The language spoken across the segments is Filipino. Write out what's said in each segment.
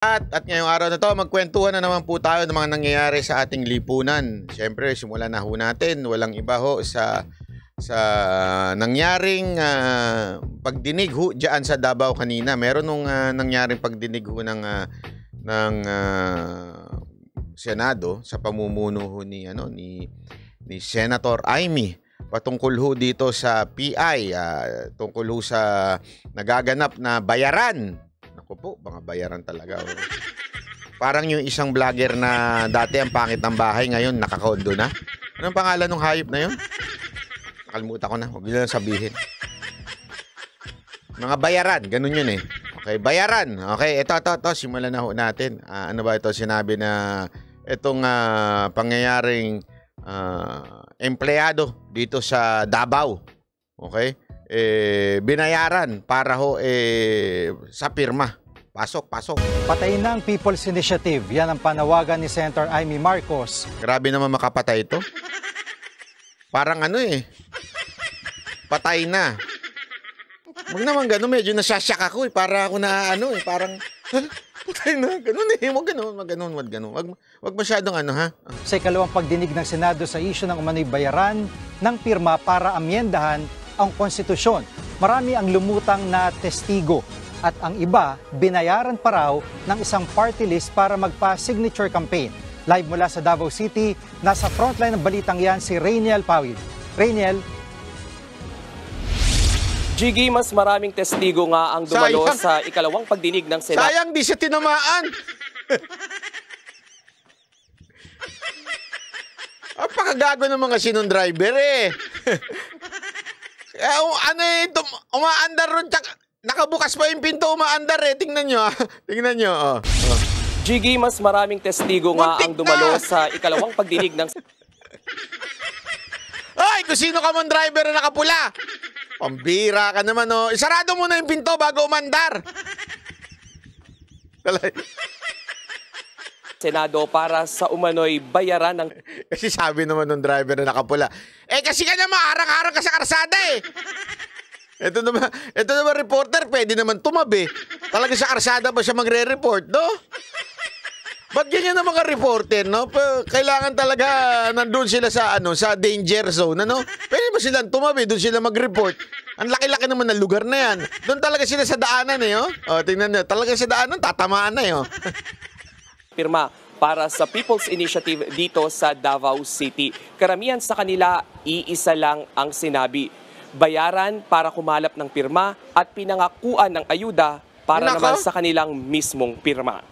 At ngayong araw na to, magkwentuhan na naman po tayo ng mga nangyayari sa ating lipunan. Siyempre, simulan na ho natin. Walang iba ho sa nangyaring pagdinig ho dyan sa Davao kanina. Meron nung nangyaring pagdinig ho ng Senado sa pamumuno ho ni Senator Amy patungkol ho dito sa PI, tungkol ho sa nagaganap na bayaran. Naku po, mga bayaran talaga. Oh. Parang yung isang vlogger na dati ang pangit ng bahay, ngayon nakakondo na. Anong pangalan ng hayop na yun? Nakalimutan ko na, huwag nyo lang sabihin. Mga bayaran, ganun yun eh. Okay, bayaran. Okay, ito, simulan na ho natin. Ano ba ito? Sinabi na itong pangyayaring empleyado dito sa Davao. Okay? Binayaran para ho sa pirma. Pasok. Patayin na ang People's Initiative. Yan ang panawagan ni Senator Amy Marcos. Grabe naman makapatay ito. Parang patay na. Huwag naman gano'n, medyo nasasyak ako para ako na parang patay na, gano'n Huwag gano'n. Huwag masyadong ha. Sa ikalawang pagdinig ng Senado sa isyu ng umano'y bayaran ng pirma para amyendahan ang konstitusyon. Marami ang lumutang na testigo at ang iba binayaran pa raw ng isang party list para magpa-signature campaign. Live mula sa Davao City, nasa frontline ng balitang yan si Rainiel Pawid. Rainiel. Jiggy, mas maraming testigo nga ang dumalo sa ikalawang pagdinig ng Senado. Sayang, di siya tinamaan. Apakagago ng mga sinong driver umaandar ron, nakabukas pa yung pinto, umaandar Tingnan nyo, Jiggy, mas maraming testigo nga ang dumalo sa ikalawang pagdinig ng... Ay, kung sino ka man driver na nakapula. Pambira ka naman, Isarado mo na yung pinto bago umandar. Senado para sa umano'y bayaran ng... Kasi sabi naman ng driver na nakapula, kasi ka naman, harang-harang ka sa karsada Ito naman reporter, pwede naman tumabi. Talaga sa karsada ba siya magre-report, no? Ba't ganyan ng mga reporter, no? Kailangan talaga nandun sila sa danger zone, Pwede ba silang tumabi, doon sila mag-report? Ang laki-laki naman ng lugar na yan. Doon talaga sila sa daanan, tingnan nyo, talaga sa daanan, tatamaan na, Pirma para sa People's Initiative dito sa Davao City. Karamihan sa kanila, iisa lang ang sinabi. Bayaran para kumalap ng pirma at pinangakuan ng ayuda para naman sa kanilang mismong pirma.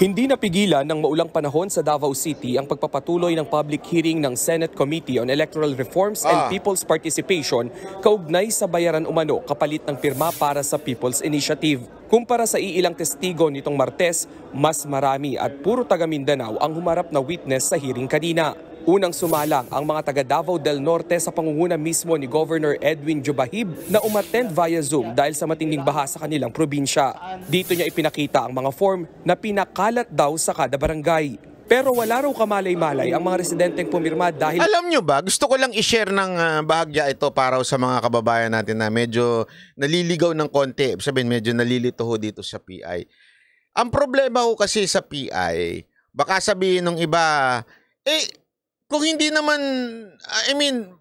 Hindi napigilan ng maulang panahon sa Davao City ang pagpapatuloy ng public hearing ng Senate Committee on Electoral Reforms and People's Participation kaugnay sa bayaran umano kapalit ng pirma para sa People's Initiative. Kumpara sa iilang testigo nitong Martes, mas marami at puro taga Mindanao ang humarap na witness sa hearing kanina. Unang sumalang ang mga taga Davao del Norte sa pangunguna mismo ni Governor Edwin Jubahib na umattend via Zoom dahil sa matinding baha sa kanilang probinsya. Dito niya ipinakita ang mga form na pinakalat daw sa kada barangay. Pero wala raw kamalay-malay ang mga residenteng pumirma dahil... Alam nyo ba, gusto ko lang i-share ng bahagya ito para sa mga kababayan natin na medyo naliligaw ng konti. Sabihin, medyo nalilito ho dito sa PI. Ang problema ho kasi sa PI, baka sabihin ng iba, kung hindi naman,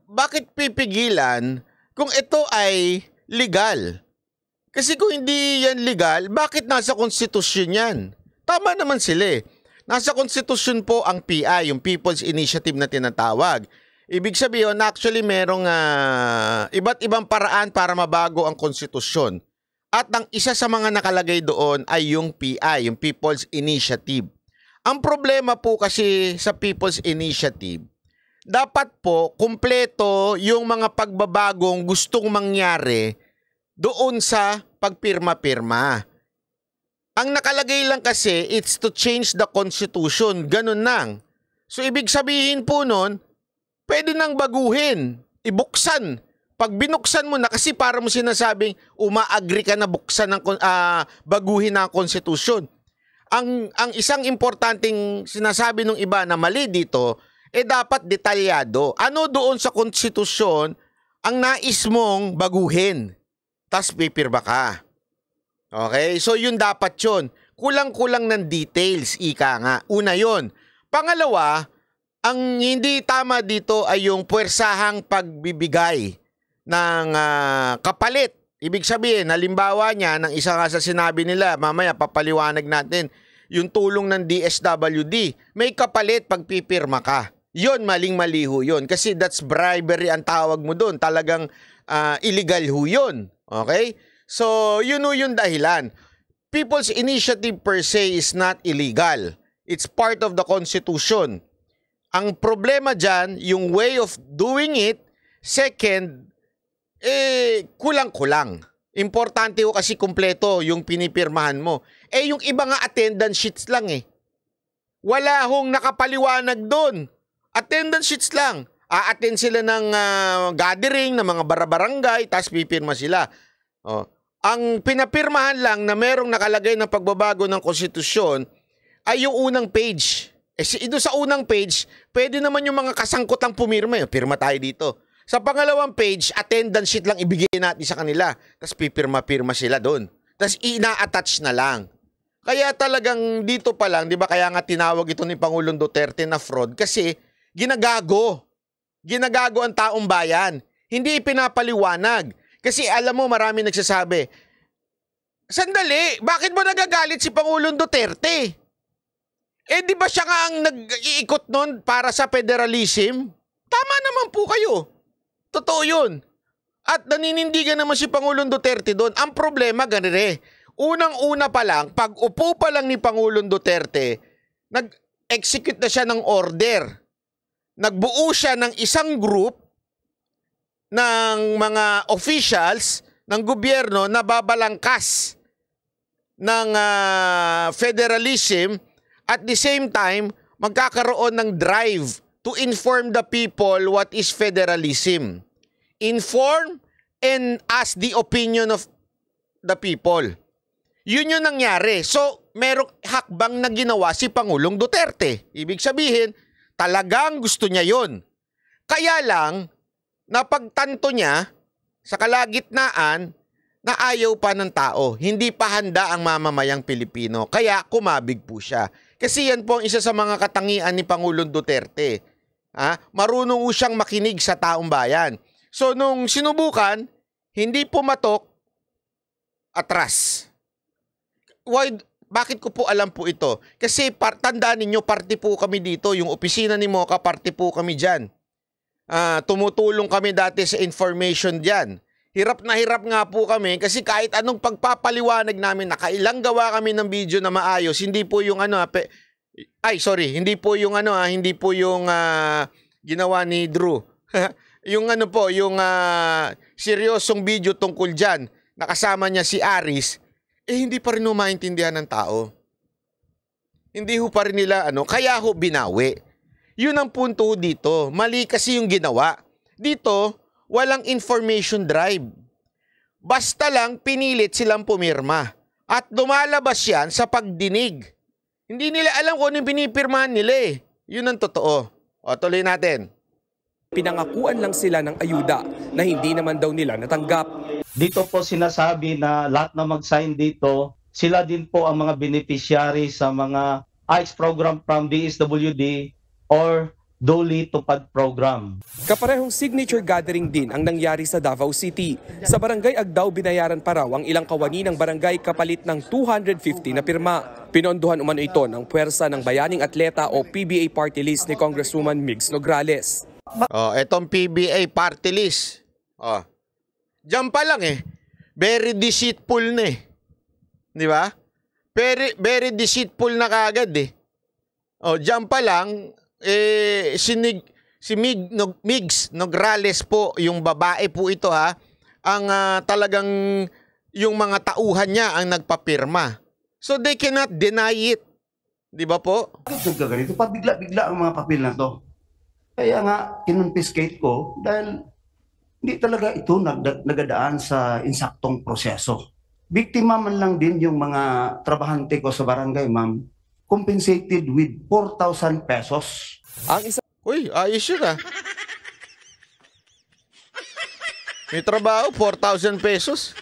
bakit pipigilan kung ito ay legal? Kasi kung hindi yan legal, bakit nasa konstitusyon yan? Tama naman sila Nasa konstitusyon po ang PI, yung People's Initiative na tinatawag. Ibig sabihin, actually merong iba't ibang paraan para mabago ang konstitusyon. At ang isa sa mga nakalagay doon ay yung PI, yung People's Initiative. Ang problema po kasi sa People's Initiative, dapat po kumpleto yung mga pagbabagong gustong mangyari doon sa pagpirma-pirma. Ang nakalagay lang kasi, it's to change the Constitution. Ganun lang. So, ibig sabihin po nun, pwede nang baguhin, ibuksan. Pag binuksan mo na, kasi para mo sinasabing, uma-agree ka na buksan ng, baguhin ang Constitution. Ang isang importanteng sinasabi ng iba na mali dito, dapat detalyado. Ano doon sa Constitution ang nais mong baguhin? Tas pipirma ka. Okay? So yun dapat yun. Kulang-kulang ng details, ika nga. Una yun. Pangalawa, ang hindi tama dito ay yung puwersahang pagbibigay ng kapalit. Ibig sabihin, halimbawa niya, ng isa nga sa sinabi nila, mamaya papaliwanag natin, yung tulong ng DSWD, may kapalit pag pipirma ka. Yun, maling-maliho yun. Kasi that's bribery ang tawag mo doon. Talagang illegal ho yun. Okay? So, yun ho yung dahilan. People's initiative per se is not illegal. It's part of the Constitution. Ang problema dyan, yung way of doing it. Second, kulang-kulang. Importante ho kasi kumpleto yung pinipirmahan mo. Yung iba nga attendance sheets lang eh. Wala hong nakapaliwanag doon. Attendance sheets lang. A-attend sila ng gathering, ng mga barangay, tapos pipirma sila. Ang pinapirmahan lang na merong nakalagay ng pagbabago ng konstitusyon ay yung unang page. Ito sa unang page, pwede naman yung mga kasangkotang pumirma. Pirma tayo dito. Sa pangalawang page, attendance sheet lang ibigay natin sa kanila. Tapos pipirma-pirma sila doon. Tapos ina-attach na lang. Kaya talagang dito pa lang, di ba, kaya nga tinawag ito ni Pangulong Duterte na fraud kasi ginagago. Ginagago ang taong bayan. Hindi ipinapaliwanag. Kasi alam mo, marami nagsasabi, sandali, bakit mo nagagalit si Pangulong Duterte? Di ba siya nga ang nag-iikot nun para sa federalism? Tama naman po kayo. Totoo yun. At naninindigan naman si Pangulong Duterte doon. Ang problema, ganire, unang-una pa lang, pag upo pa lang ni Pangulong Duterte, nag-execute na siya ng order. Nagbuo siya ng isang group ng mga officials ng gobyerno na babalangkas ng federalism at the same time magkakaroon ng drive to inform the people what is federalism. Inform and ask the opinion of the people. Yun yung nangyari. So, merong hakbang na ginawa si Pangulong Duterte. Ibig sabihin, talagang gusto niya yun. Kaya lang, napagtanto niya sa kalagitnaan na ayaw pa ng tao. Hindi pa handa ang mamamayang Pilipino. Kaya kumabig po siya. Kasi yan po ang isa sa mga katangian ni Pangulong Duterte. Marunong siyang makinig sa taong bayan. So nung sinubukan, hindi pumatok, atras. Bakit ko po alam po ito? Kasi tandaan ninyo, party po kami dito. Yung opisina ni Mocha, party po kami dyan. Tumutulong kami dati sa information dyan. Hirap na hirap nga po kami kasi kahit anong pagpapaliwanag namin, nakailang gawa kami ng video na maayos, hindi po yung hindi po yung ginawa ni Drew. Yung seryosong video tungkol dyan, nakasama niya si Aris, hindi pa rin maintindihan ng tao. Hindi ho pa rin nila, kaya ho binawi. Yun ang punto dito. Mali kasi yung ginawa. Dito, walang information drive. Basta lang pinilit silang pumirma. At lumalabas yan sa pagdinig. Hindi nila alam kung anong pinipirmahan nila eh. Yun ang totoo. Tuloy natin. Pinangakuan lang sila ng ayuda na hindi naman daw nila natanggap. Dito po sinasabi na lahat na mag-sign dito, sila din po ang mga beneficiary sa mga ICE program from DSWD or Duly Tupad program. Kaparehong signature gathering din ang nangyari sa Davao City. Sa barangay Agdao, binayaran pa raw ang ilang kawani ng barangay kapalit ng 250 na pirma. Pinondohan umano ito ng Puwersa ng Bayaning Atleta o PBA party list ni Congresswoman Migs Nograles. Etong PBA party list. Diyan pa lang very deceitful na Di ba? Very deceitful na kagad diyan pa lang, si Migs Nograles po, yung babae po ito ang talagang yung mga tauhan niya ang nagpapirma. So they cannot deny it. Di ba po? Bakit ganito? Pabigla-bigla ang mga papel na to. Kaya nga, kinonfiscate ko dahil hindi talaga ito nagadaan sa insaktong proseso. Biktima man lang din yung mga trabahante ko sa barangay, ma'am, compensated with 4,000 pesos. Ang isa... Uy, ayos yun May trabaho, 4,000 pesos.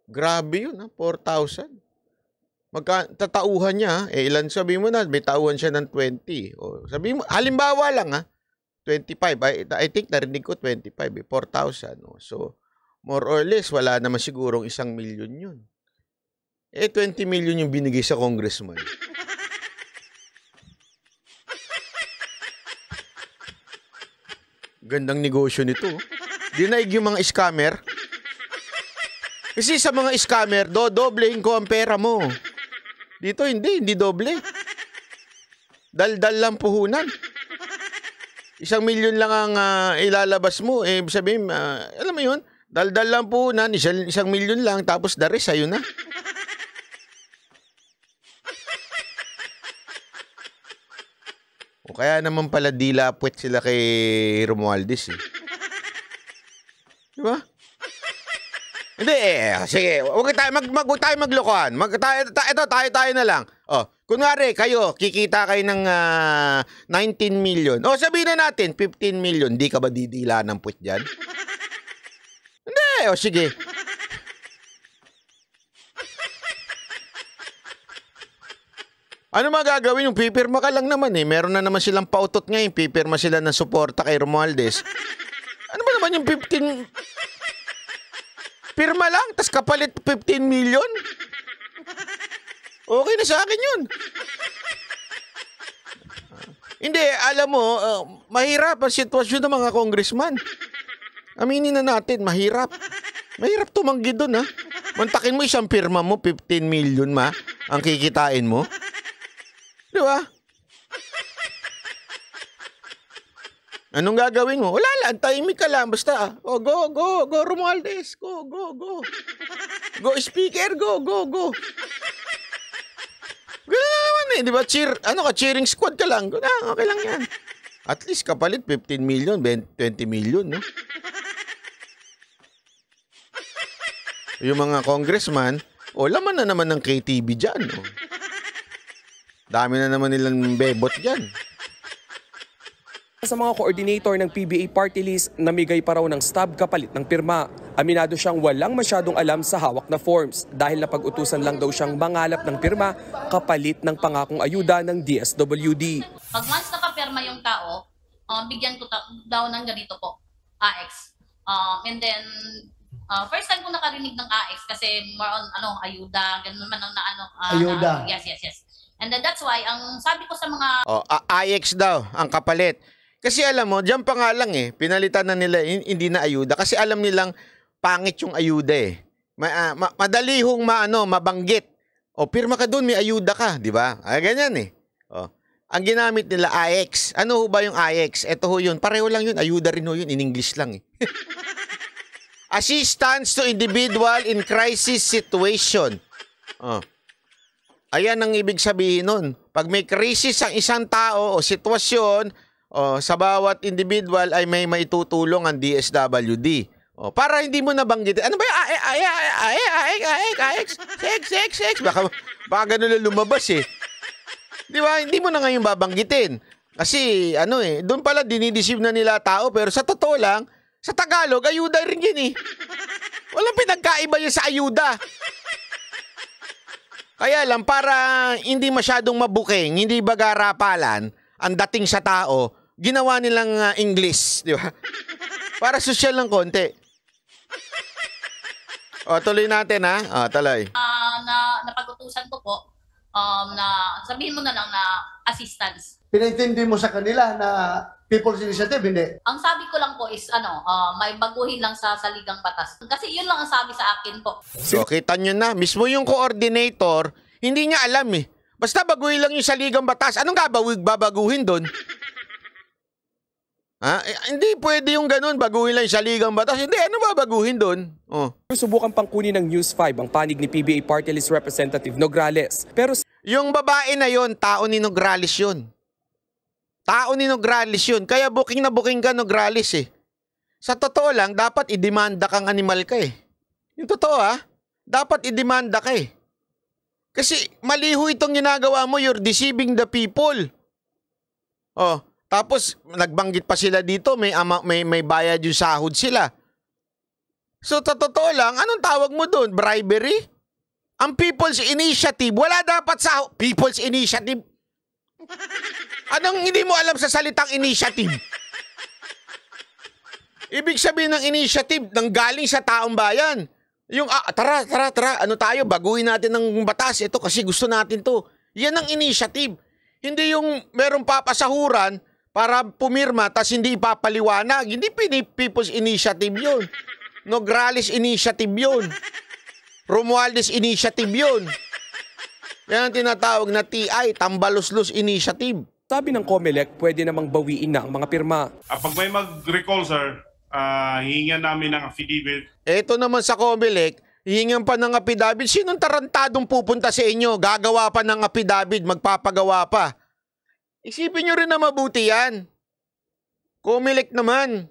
Grabe yun, 4,000. Tatauhan niya, ilan sabi mo na, may tauhan siya ng 20. O, sabi mo, halimbawa lang 25. I think narinig ko 25, 4,000. So, more or less, wala naman sigurong 1 million yun. 20 million yung binigay sa congressman. Gandang negosyo nito. Dinaig yung mga scammer. Kasi sa mga scammer, doblehin ko ang pera mo. Dito hindi doble. Daldal lang puhunan. 1 milyon lang ang ilalabas mo. Sabihin, alam mo yun, daldal lang puhunan, 1 milyon lang, tapos the rest, ayun na. O kaya naman pala dilapwet sila kay Romualdez eh. Diba? Hindi sige, huwag tayo maglokohan. Tayo na lang. Kunwari kayo, kikita kayo ng 19 million. Sabihin na natin, 15 million. Di ka ba didila ng puwet dyan? Hindi, sige. Ano magagawin yung pipirma ka lang naman eh. Meron na naman silang pautot ngayon. Pipirma sila ng suporta kay Romualdez. Ano ba naman yung 15... Pirma lang, tas kapalit 15 million? Okay na sa akin yun. Hindi, alam mo, mahirap ang sitwasyon ng mga congressman. Aminin na natin, mahirap. Mahirap tumanggi dun, Mantakin mo isang pirma mo, 15 million ang kikitain mo. Di ba? Anong gagawin mo? Wala lang, tahimik ka lang. Basta, go, Romualdez. Go. Go, speaker, go. Gano'n naman eh, di ba? Cheering squad ka lang. Okay lang yan. At least kapalit 15 million, 20 million, no? Yung mga congressman, laman na naman ng KTV dyan, no? Dami na naman nilang bebot dyan. Sa mga coordinator ng PBA party list, namigay pa raw ng stub kapalit ng pirma. Aminado siyang walang masyadong alam sa hawak na forms dahil napag-utusan lang daw siyang mangalap ng pirma kapalit ng pangakong ayuda ng DSWD. Pag once nakapirma yung tao, bigyan ko daw ng ganito po, AX. And then, first time ko nakarinig ng AX kasi more on ayuda, ganun naman ang ayuda. Yes. And then that's why, ang sabi ko sa mga... AX daw, ang kapalit. Kasi alam mo, diyan pa nga lang pinalitan na nila, hindi na ayuda. Kasi alam nilang pangit yung ayuda eh. Madali hong mabanggit. Pirma ka doon, may ayuda ka, di ba? Ganyan eh. Ang ginamit nila, AX. Ano ho ba yung AX? Ito ho yun. Pareho lang yun. Ayuda rin ho yun. In English lang eh. Assistance to individual in crisis situation. Ayan ang ibig sabihin nun. Pag may crisis ang isang tao o sitwasyon, sa bawat individual ay may maitutulong ang DSWD. Para hindi mo nabanggitin. Ano ba yung AX? Sex. Baka ganun lang lumabas eh. Di ba? Hindi mo na ngayon babanggitin. Kasi doon pala dinideceive na nila tao, pero sa totoo lang, sa Tagalog, ayuda rin yun eh. Walang pinagkaiba yun sa ayuda. Kaya lang, para hindi masyadong mabuking, hindi bagarapalan ang dating sa tao, ginawa nilang English, di ba? Para social lang konti. Tuloy natin tuloy. Napag-utusan ko po, na sabihin mo na lang na assistance. Pinaintindi mo sa kanila na People's Initiative, hindi? Ang sabi ko lang po is, may baguhin lang sa saligang batas. Kasi yun lang ang sabi sa akin po. So, kita nyo na, mismo yung coordinator, hindi niya alam eh. Basta baguhin lang yung saligang batas. Anong babaguhin doon? Hindi pwede yung ganun, baguhin lang yung saligang batas. Hindi, ano babaguhin doon? Subukan pang kunin ng News 5 ang panig ni PBA Party List Representative Nograles. Pero yung babae na yon, tao ni Nograles yun. Tao ni Nograles yun. Kaya booking na booking ka, Nograles eh. Sa totoo lang, dapat idemanda kang animal ka eh. Yung totoo dapat idemanda ka eh. Kasi maliho itong ginagawa mo, you're deceiving the people. Tapos nagbanggit pa sila dito, may bayad yung sahod sila. So, totoo lang, anong tawag mo doon? Bribery? Ang People's Initiative, wala dapat sa People's Initiative. Anong hindi mo alam sa salitang initiative? Ibig sabihin ng initiative, nang galing sa taong bayan. Yung, tara, ano tayo, baguhin natin ng batas. Ito kasi gusto natin to. Yan ang initiative. Hindi yung merong papasahuran para pumirma tas hindi ipapaliwanag. Hindi People's Initiative yun. Nograles Initiative yun. Romualdez Initiative yun. Yan ang tinatawag na TI, Tambaluslos Initiative. Sabi ng COMELEC, pwede namang bawiin na ang mga pirma. Pag may mag-recall, sir, hihingan namin ng affidavit. Ito naman sa COMELEC, hihingan pa ng affidavit. Sinong tarantadong pupunta sa inyo? Gagawa pa ng affidavit, magpapagawa pa. Isipin nyo rin na mabuti yan. COMELEC naman.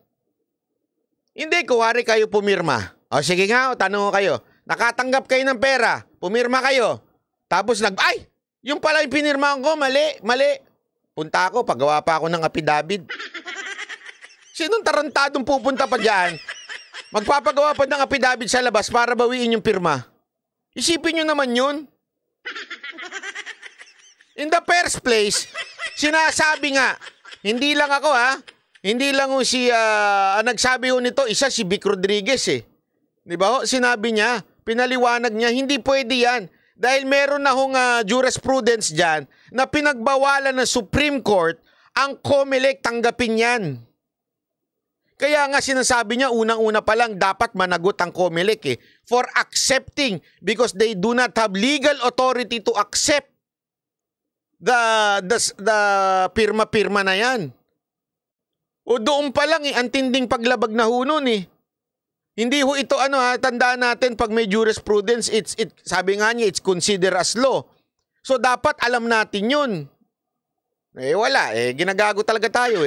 Hindi, kuwari kayo pumirma. O sige nga, tanong ko kayo. Nakatanggap kayo ng pera, pumirma kayo. Tapos yung pala yung pinirmahan ko, mali. Punta ako, paggawa pa ako ng affidavit. Sinong tarantadong pupunta pa dyan? Magpapagawa pa ng affidavit sa labas para bawiin yung pirma. Isipin nyo naman yun. In the first place, sinasabi nga, hindi lang ako hindi lang si, nagsabi ho nito, isa si Vic Rodriguez Di ba ho? Sinabi niya, pinaliwanag niya, hindi pwede yan. Dahil meron na hong jurisprudence dyan na pinagbawalan ng Supreme Court ang COMELEC tanggapin yan. Kaya nga sinasabi niya, unang-una pa lang dapat managot ang COMELEC for accepting because they do not have legal authority to accept the pirma-pirma na yan. O doon pa lang ang tinding paglabag na ho nun Hindi ho ito tandaan natin pag may jurisprudence, sabi nga niya, it's considered as law. So dapat alam natin yun. Wala, ginagago talaga tayo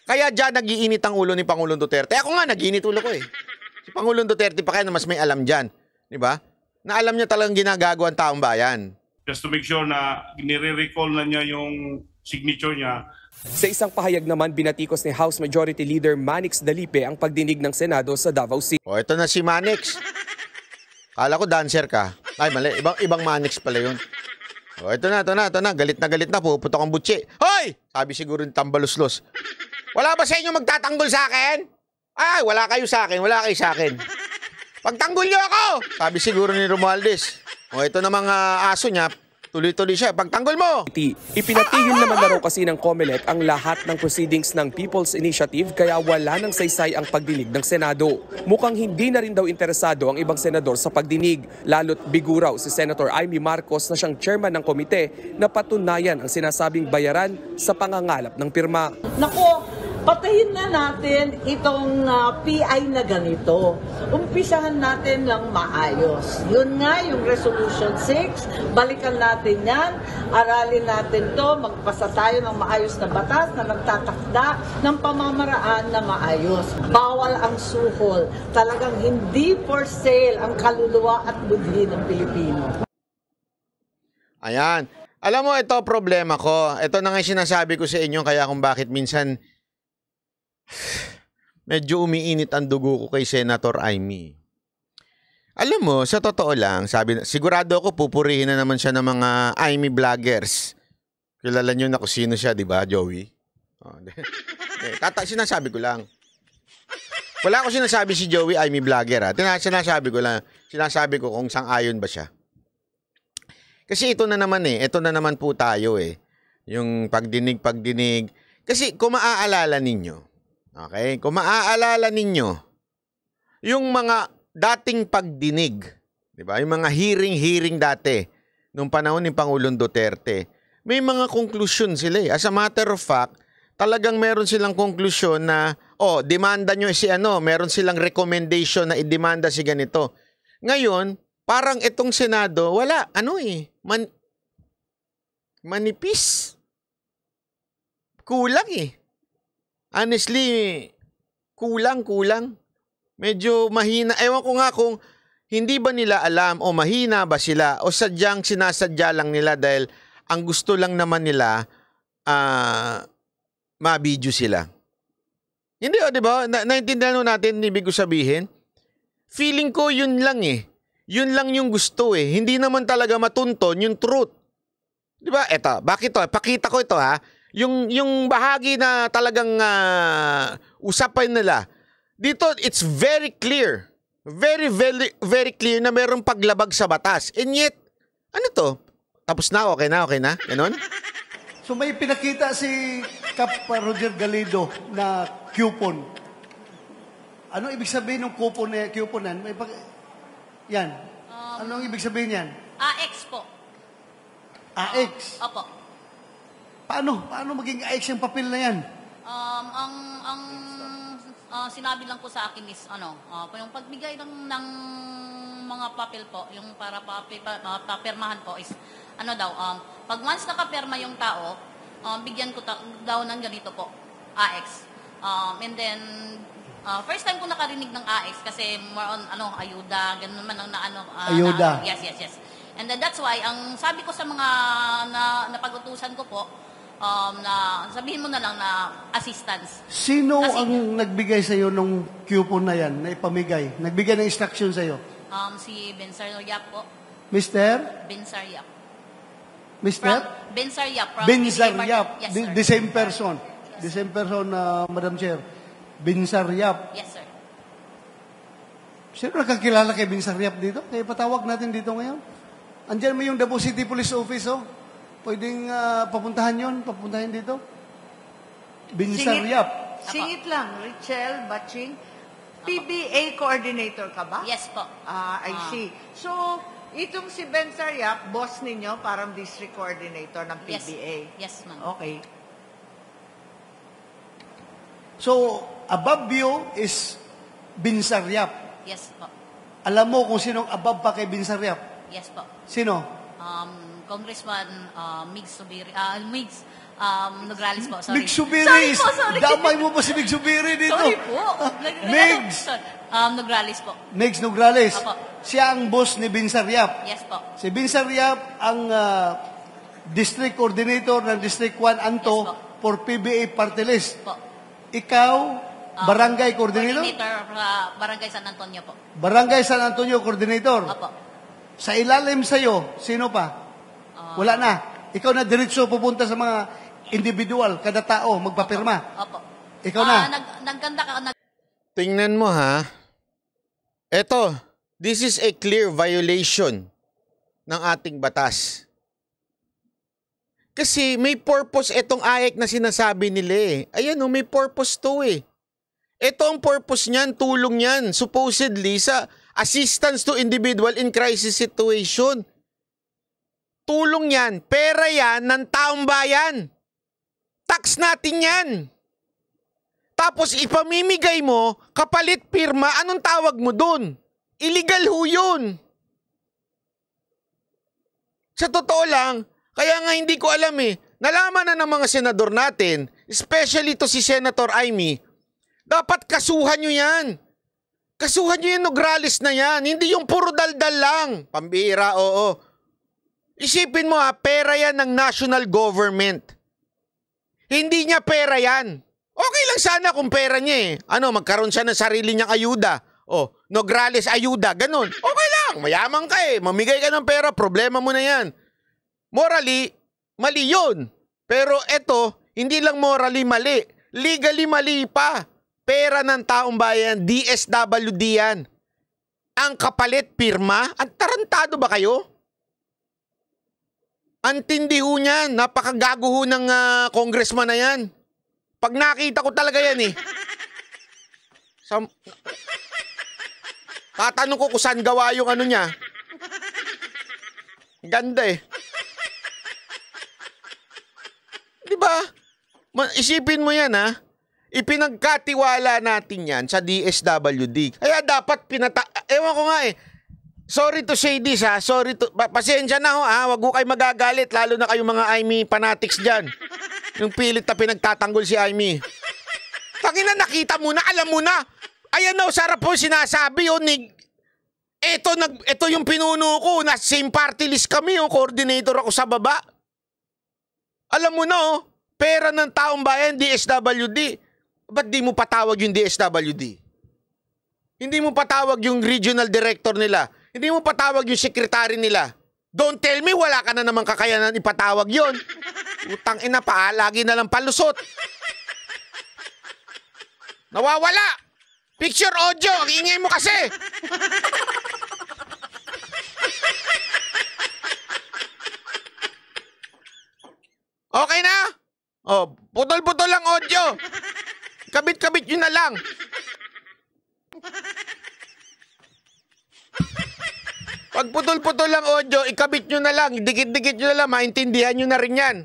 Kaya dyan nag-iinit ang ulo ni Pangulong Duterte. Ako nga, nag-iinit ulo ko Si Pangulong Duterte pa kaya na mas may alam dyan. Di ba? Na alam niya talagang ginagago ang taong bayan. Just to make sure na nire-recall na niya yung signature niya. Sa isang pahayag naman, binatikos ni House Majority Leader Manix Dalipe ang pagdinig ng Senado sa Davao City. O, ito na si Manix. Kala ko dancer ka. Ay, mali. Ibang Manix pala yun. O, ito na. Galit na. Puputok ang butsi. Hoy! Sabi siguro ni Tambaluslos. Wala ba sa inyo magtatanggol sa akin? Ay, wala kayo sa akin. Wala kayo sa akin. Pagtanggol niyo ako! Sabi siguro ni Romualdez. O, ito na mga aso niya. Tuloy-tuloy siya. Pagtanggol mo! Ipinatigil naman na raw kasi ng COMELEC ang lahat ng proceedings ng People's Initiative kaya wala nang saysay ang pagdinig ng Senado. Mukhang hindi na rin daw interesado ang ibang senador sa pagdinig, lalo't bigo raw si Senator Amy Marcos na siyang chairman ng komite na patunayan ang sinasabing bayaran sa pangangalap ng pirma. Nako, patayin na natin itong PI na ganito. Umpisahan natin lang maayos. Yun nga yung Resolution 6, balikan natin yan, aralin natin to, magpasa tayo ng maayos na batas na nagtatakda ng pamamaraan na maayos. Bawal ang suhol. Talagang hindi for sale ang kaluluwa at budhi ng Pilipino. Ayan. Alam mo, ito problema ko. Ito na nga sinasabi ko sa inyo kaya kung bakit minsan medyo umiinit ang dugo ko kay Senator Amy. Alam mo, sa totoo lang, sigurado ako pupurihin na naman siya ng mga Amy vloggers. Kilala niyo na kung sino siya, di ba, Joey? Sinasabi ko lang. Wala ko sinasabi si Joey Amy vlogger. Sinasabi ko kung sang-ayon ba siya. Kasi ito na naman po tayo Yung pagdinig. Kasi kung maaalala ninyo, okay? Kung maaalala ninyo, yung mga dating pagdinig, di ba? Yung mga hearing dati, nung panahon ni Pangulong Duterte, may mga konklusyon sila As a matter of fact, talagang meron silang konklusyon na, demanda nyo meron silang recommendation na idemanda si ganito. Ngayon, parang itong Senado, wala, manipis. Kulang Honestly, kulang. Medyo mahina. Ewan ko nga kung hindi ba nila alam o mahina ba sila o sadyang sinasadya lang nila dahil ang gusto lang naman nila ma-video sila. Hindi di ba? Naintindihan natin ibig ko sabihin. Feeling ko yun lang eh. Yun lang yung gusto eh. Hindi naman talaga matunton yung truth. Di ba? Eto, bakit to? Pakita ko ito ha. Yung bahagi na talagang usapan nila. Dito, it's very clear. Very, very, very clear na mayroong paglabag sa batas. And yet, ano to? Tapos na, okay na? Ganon? So may pinakita si Cap Roger Galido na coupon. Ano ibig sabihin ng couponan? Yan. Anong ibig sabihin yan? AX po. AX? Opo. Paano maging AX yung papel na yan? Ang sinabi lang po sa akin is yung pagbigay ng mga papel po, yung para papirmahan po is pag once nakapirma yung tao, bigyan ko daw ng ganito po, AX. And then first time ko nakarinig ng AX kasi more on ayuda, ganun naman ang ayuda. Yes. And then that's why ang sabi ko sa mga napag-utusan ko po, na sabihin mo na lang na assistance. Sino ang nagbigay sa iyo nung coupon na yan, na ipamigay? Nagbigay ng instruction sa iyo? Si Bensar Yap po. Mr.? Bensar Yap. Mr.? Bensar Yap. Bensar Yap. Yes, sir. The same person. The same person, Madam Chair. Bensar Yap. Yes, sir. Sino nakakilala kay Bensar Yap dito? Kaya patawag natin dito ngayon. Andiyan mo yung Davao City Police Office, oh. Pwedeng papuntahan dito. Bensar Yap. Singit lang, Richelle Batching. PBA coordinator ka ba? Yes po. I see. So, itong si Bensar Yap, boss ninyo, parang district coordinator ng PBA. Yes, ma'am. Okay. So, above you is Bensar Yap. Yes po. Alam mo kung sinong above pa kay Bensar Yap? Yes po. Sino? Congressman Migs Subiri, Nograles po, sorry. Migs Subiri! Sorry. Damay mo ba si Migs Subiri dito? Sorry po. Migs! Nograles po. Migs Nograles. Opo. Siya ang boss ni Bensar Yap. Yes po. Si Bensar Yap ang district coordinator ng District 1 Anto Yes po. for PBA Party List. Po. Ikaw, barangay coordinator? Barangay San Antonio po. Barangay San Antonio coordinator. Opo. Sa ilalim sa'yo, sino pa? Wala na. Ikaw na diretso pupunta sa mga individual, kada tao, magpapirma. Opo. Ikaw na. Nagganda ka. Tingnan mo ha. Eto, this is a clear violation ng ating batas. Kasi may purpose etong AEC na sinasabi nila eh. Ayan o, may purpose to eh. Ito ang purpose niyan, tulong niyan, supposedly sa assistance to individual in crisis situation. Tulong yan, pera yan ng taong bayan. Tax natin yan. Tapos ipamimigay mo, kapalit pirma, anong tawag mo dun? Illegal ho yun. Sa totoo lang, kaya nga hindi ko alam eh, nalaman na ng mga senador natin, especially to si Senator Amy, dapat kasuhan nyo yan. Kasuhan nyo yung Nograles na yan, hindi yung puro daldal lang. Pambira, oo. Isipin mo pera yan ng national government. Hindi niya pera yan. Okay lang sana kung pera niya eh. Magkaroon siya ng sarili niyang ayuda. Nograles ayuda, ganun. Okay lang, mayaman ka eh. Mamigay ka ng pera, problema mo na yan. Morally, mali yun. Pero eto, hindi lang morally mali. Legally mali pa. Pera ng taong bayan, DSWD yan. Ang kapalit, pirma? Ang tarantado ba kayo? Antindi ho niyan. Napakagago ho ng congressman na yan. Pag nakita ko talaga yan eh. Tatanong ko kung saan gawa yung ano niya. Ganda eh. Diba? Isipin mo yan ha. Ipinagkatiwala natin yan sa DSWD. Kaya dapat ewan ko nga eh. Sorry to say this ha. Pasensya na ho ha. Wag ho kayo magagalit. Lalo na kayong mga Amy fanatics dyan. Yung pilit na pinagtatanggol si Amy. Tangina, nakita mo na, alam mo na. Ayan na, sarap po sinasabi. Ito yung pinuno ko. Na same party list kami. Coordinator ako sa baba. Alam mo na pera ng taong bayan, DSWD. Ba't di mo patawag yung DSWD? Hindi mo patawag yung regional director nila. Hindi mo patawag yung secretary nila. Don't tell me wala ka na naman kakayanan ipatawag yon. Utang ina pa, lagi na lang palusot. Nawawala! Picture audio, ang ingay mo kasi! Okay na? Oh, putol-putol lang audio. Kabit-kabit yun na lang. Pag putol-putol lang audio, ikabit nyo na lang, dikit-dikit nyo na lang, maintindihan nyo na rin yan.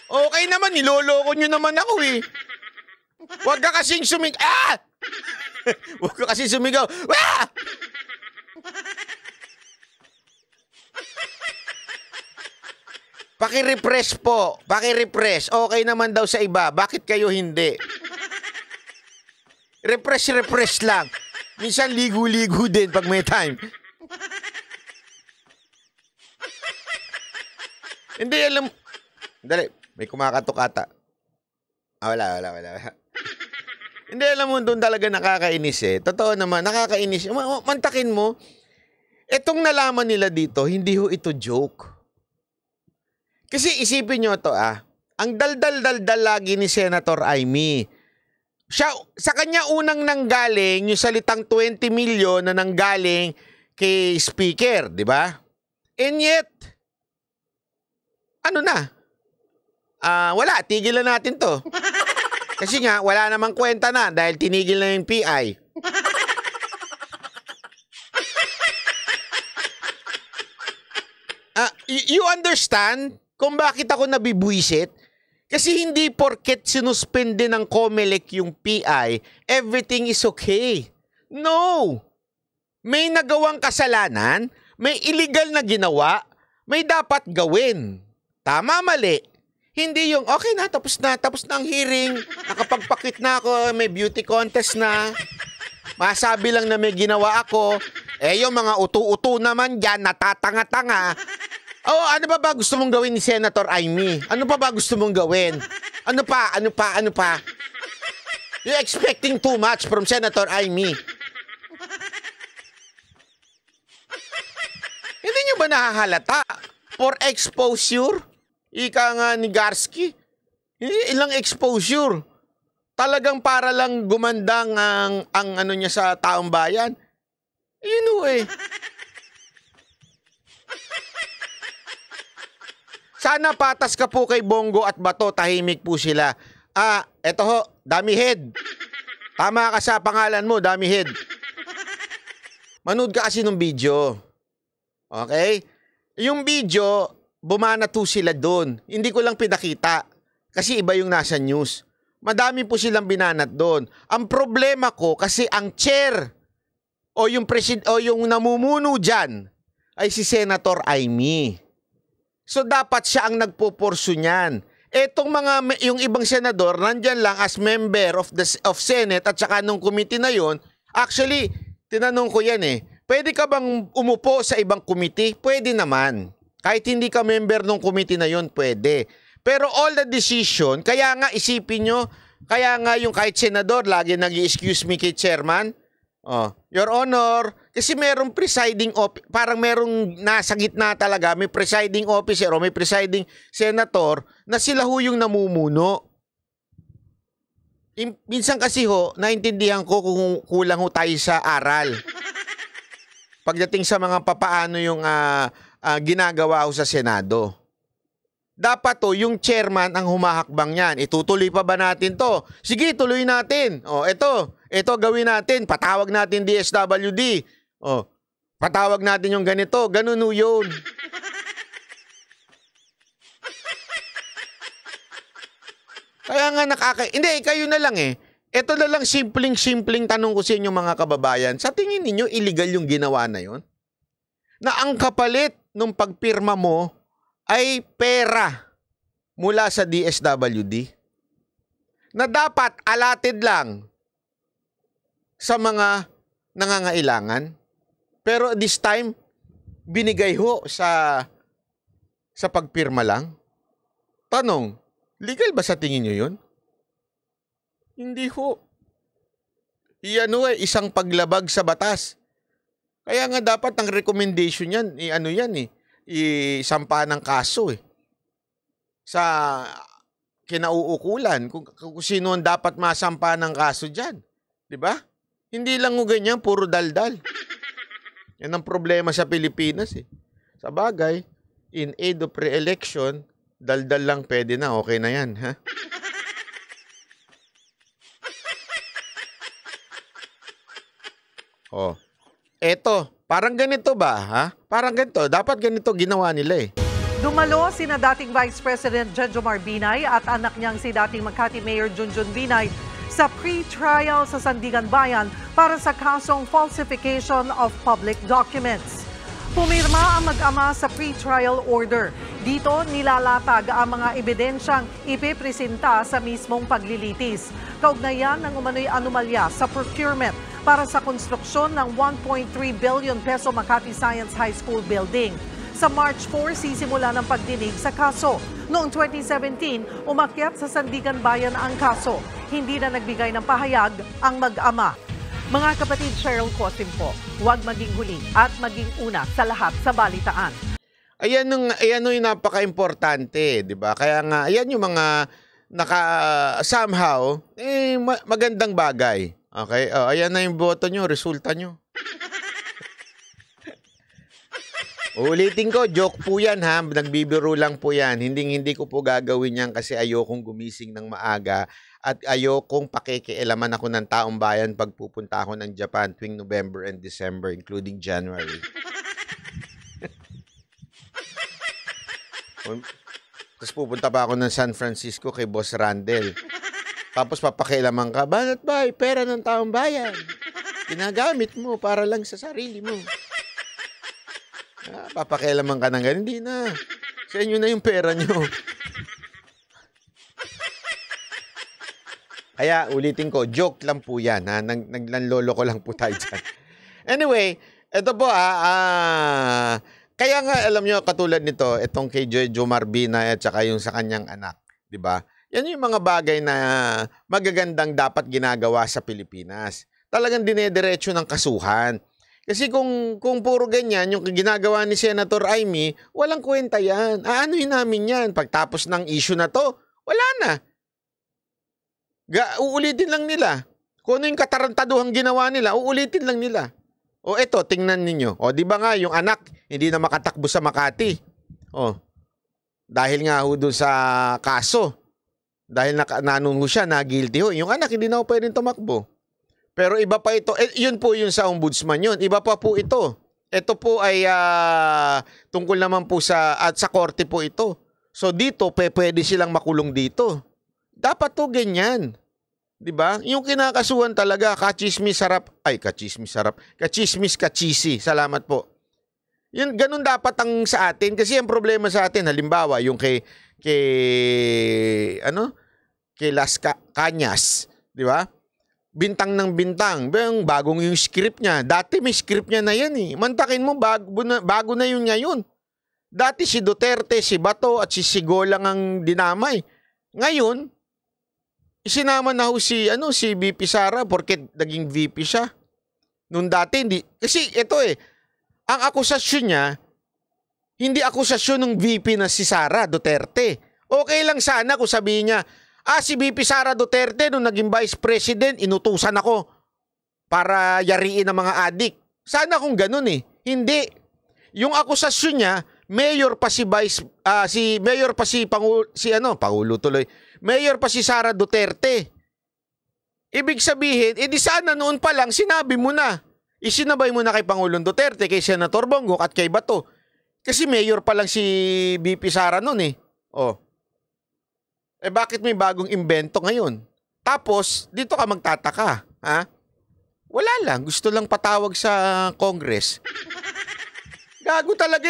Okay naman, niloloko nyo naman ako eh. Huwag ka kasing sumigaw. Ah! Huwag ka kasing sumigaw. Ah! Paki-refresh po. Paki-refresh. Okay naman daw sa iba. Bakit kayo hindi? Refresh lang. Minsan ligo-ligo din pag may time. Hindi, alam. Dali, may kumakatok ata. Wala. Hindi, alam mo, doon talaga nakakainis eh. Totoo naman, nakakainis. Mantakin mo, etong nalaman nila dito, hindi ho ito joke. Kasi isipin nyo to ang daldal-daldal lagi ni Senator Amy. Siya, sa kanya unang nanggaling yung salitang 20 million na nanggaling kay Speaker, di ba? And yet, ano na? Wala, tigilan natin to. Kasi nga, wala namang kwenta na dahil tinigil na yung PI. You understand kung bakit ako nabibwisit? Kasi hindi porket sinuspende ng COMELEC yung PI, everything is okay. No! May nagawang kasalanan, may illegal na ginawa, may dapat gawin. Tama, mali. Hindi yung, okay na, tapos na ang hearing, nakapagpakit na ako, may beauty contest na, masabi lang na may ginawa ako, yung mga utu-utu naman dyan, natatanga-tanga. Oh, ano ba gusto mong gawin ni Senator Amy? Ano pa ba gusto mong gawin? Ano pa? You're expecting too much from Senator Amy. Hindi nyo ba nahahalata? For exposure? Ika nga ni Garski. Ilang exposure? Talagang para lang gumandang ang ano niya sa taong bayan. You know eh. Sana patas ka po kay Bongo at Bato, tahimik po sila. Eto ho, Dummy Head. Tama ka sa pangalan mo, Dummy Head. Manood ka kasi ng video. Okay? Yung video, bumanat po sila doon. Hindi ko lang pinakita. Kasi iba yung nasa news. Madami po silang binanat doon. Ang problema ko, kasi ang chair o yung namumuno dyan ay si Senator Amy. So dapat siya ang nagpoporso niyan. Etong yung ibang senador nandyan lang as member of Senate at saka nung committee na yon. Actually, tinanong ko yan eh. Pwede ka bang umupo sa ibang committee? Pwede naman. Kahit hindi ka member ng committee na yon, pwede. Pero all the decision, kaya nga isipin nyo, kaya nga yung kahit senador lagi nag-excuse me kay chairman. Your Honor, kasi merong presiding parang merong nasa gitna talaga, may presiding officer o may presiding senator na sila ho yung namumuno. Minsan kasi ho, naintindihan ko kung kulang ho tayo sa aral. Pagdating sa mga papaano yung ginagawa ho sa Senado. Dapat to, yung chairman ang humahakbang yan. Itutuloy pa ba natin to? Sige, tuloy natin. Ito gawin natin. Patawag natin DSWD. Patawag natin yung ganito. Ganun ho yun. Kaya nga hindi, kayo na lang eh. Ito na lang simpleng tanong ko sa inyo mga kababayan. Sa tingin ninyo, illegal yung ginawa na yun? Na ang kapalit nung pagpirma mo ay pera mula sa DSWD na dapat allotted lang sa mga nangangailangan. Pero this time, binigay ho sa pagpirma lang. Tanong, legal ba sa tingin nyo yun? Hindi ho. Isang paglabag sa batas. Kaya nga dapat ang recommendation yan, isampa ng kaso sa kinauukulan kung sino ang dapat masampa ng kaso dyan. Diba? Hindi lang ho ganyan, puro daldal. Yan ang problema sa Pilipinas Sa bagay, in aid of pre-election, daldal lang pwede na, okay na yan, ha? Oh. Eto, parang ganito ba, ha? Parang ganito, dapat ganito ginawa nila Dumalo sina dating Vice President Jejomar Binay at anak niyang si dating Makati Mayor Junjun Binay sa pre-trial sa Sandigan Bayan para sa kasong falsification of public documents. Pumirma ang mag-ama sa pre-trial order. Dito nilalatag ang mga ebidensyang ipipresenta sa mismong paglilitis. Kaugnayan ng umano'y anomalya sa procurement para sa konstruksyon ng 1.3 billion peso Makati Science High School building. Sa March 4, sisimula ng pagdinig sa kaso. Noong 2017, umakyat sa Sandigan Bayan ang kaso. Hindi na nagbigay ng pahayag ang mag-ama. Mga kapatid, Cheryl Cosim po, huwag maging huli at maging una sa lahat sa balitaan. Ayan yung napaka-importante, di ba? Kaya nga, ayan yung mga somehow, magandang bagay. Okay? Ayan na yung boto nyo, resulta nyo. Ulitin ko, joke po yan ha. Nagbibiro lang po yan. Hindi ko po gagawin yan kasi ayokong gumising ng maaga at ayokong pakikialaman ako ng taong bayan pag pupunta ako ng Japan tuwing November and December, including January. Tapos pupunta pa ako ng San Francisco kay Boss Randel. Tapos papakialaman ka, banat ba? Pera ng taong bayan. Ginagamit mo para lang sa sarili mo. Papakialaman ka ng ganun. Hindi na. Sa inyo na yung pera nyo. Kaya ulitin ko, joke lang po yan. Naglanlolo ko lang po tayo dyan. Anyway, ito po kaya nga alam nyo, katulad nito, itong kay Jejomar Binay at saka yung sa kanyang anak. Diba? Yan yung mga bagay na magagandang dapat ginagawa sa Pilipinas. Talagang dinediretso ng kasuhan. Kasi kung puro ganyan, yung ginagawa ni Senator Amy, walang kwenta yan. Aanuhin namin yan. Pagtapos ng issue na to, wala na. Uulitin lang nila. Kung ano yung katarantaduhang ginawa nila, uulitin lang nila. O eto, tingnan ninyo. O di ba nga, yung anak, hindi na makatakbo sa Makati. O, dahil nga ho doon sa kaso. Dahil nanong siya, na guilty ho. Yung anak, hindi na ho pwedeng tumakbo. Pero iba pa ito. Yun po yun sa ombudsman yun. Iba pa po ito. Ito po ay tungkol naman po sa korte po ito. So dito, pwede silang makulong dito. Dapat to ganyan. Diba? Yung kinakasuhan talaga, kachismis sarap. Ay, kachismis sarap. Kachismis kachisi. Salamat po. Yun, ganun dapat ang sa atin. Kasi ang problema sa atin, halimbawa, yung kay Las Cañas. Diba? Bintang ng bintang. Bagong yung script niya. Dati may script niya na yan eh. Mantakin mo, bago na yun ngayon. Dati si Duterte, si Bato at si Sigo lang ang dinamay. Ngayon, isinama na ho si VP Sara porket naging VP siya. Noon dati hindi. Kasi ito ang akusasyon niya, hindi akusasyon ng VP na si Sara Duterte. Okay lang sana kung sabihin niya, si VP Sara Duterte nung naging Vice President, inutusan ako para yariin ang mga adik. Sana kung ganun Hindi. Yung akusasyon niya, Mayor pa si Pangulo tuloy. Mayor pa si Sara Duterte. Ibig sabihin, di sana noon pa lang sinabi mo na. Isinabay mo na kay Pangulong Duterte, kay Senator Bongo at kay Bato. Kasi mayor pa lang si VP Sara noon bakit may bagong imbento ngayon? Tapos, dito ka magtataka. Ha? Wala lang. Gusto lang patawag sa Congress. Gago talaga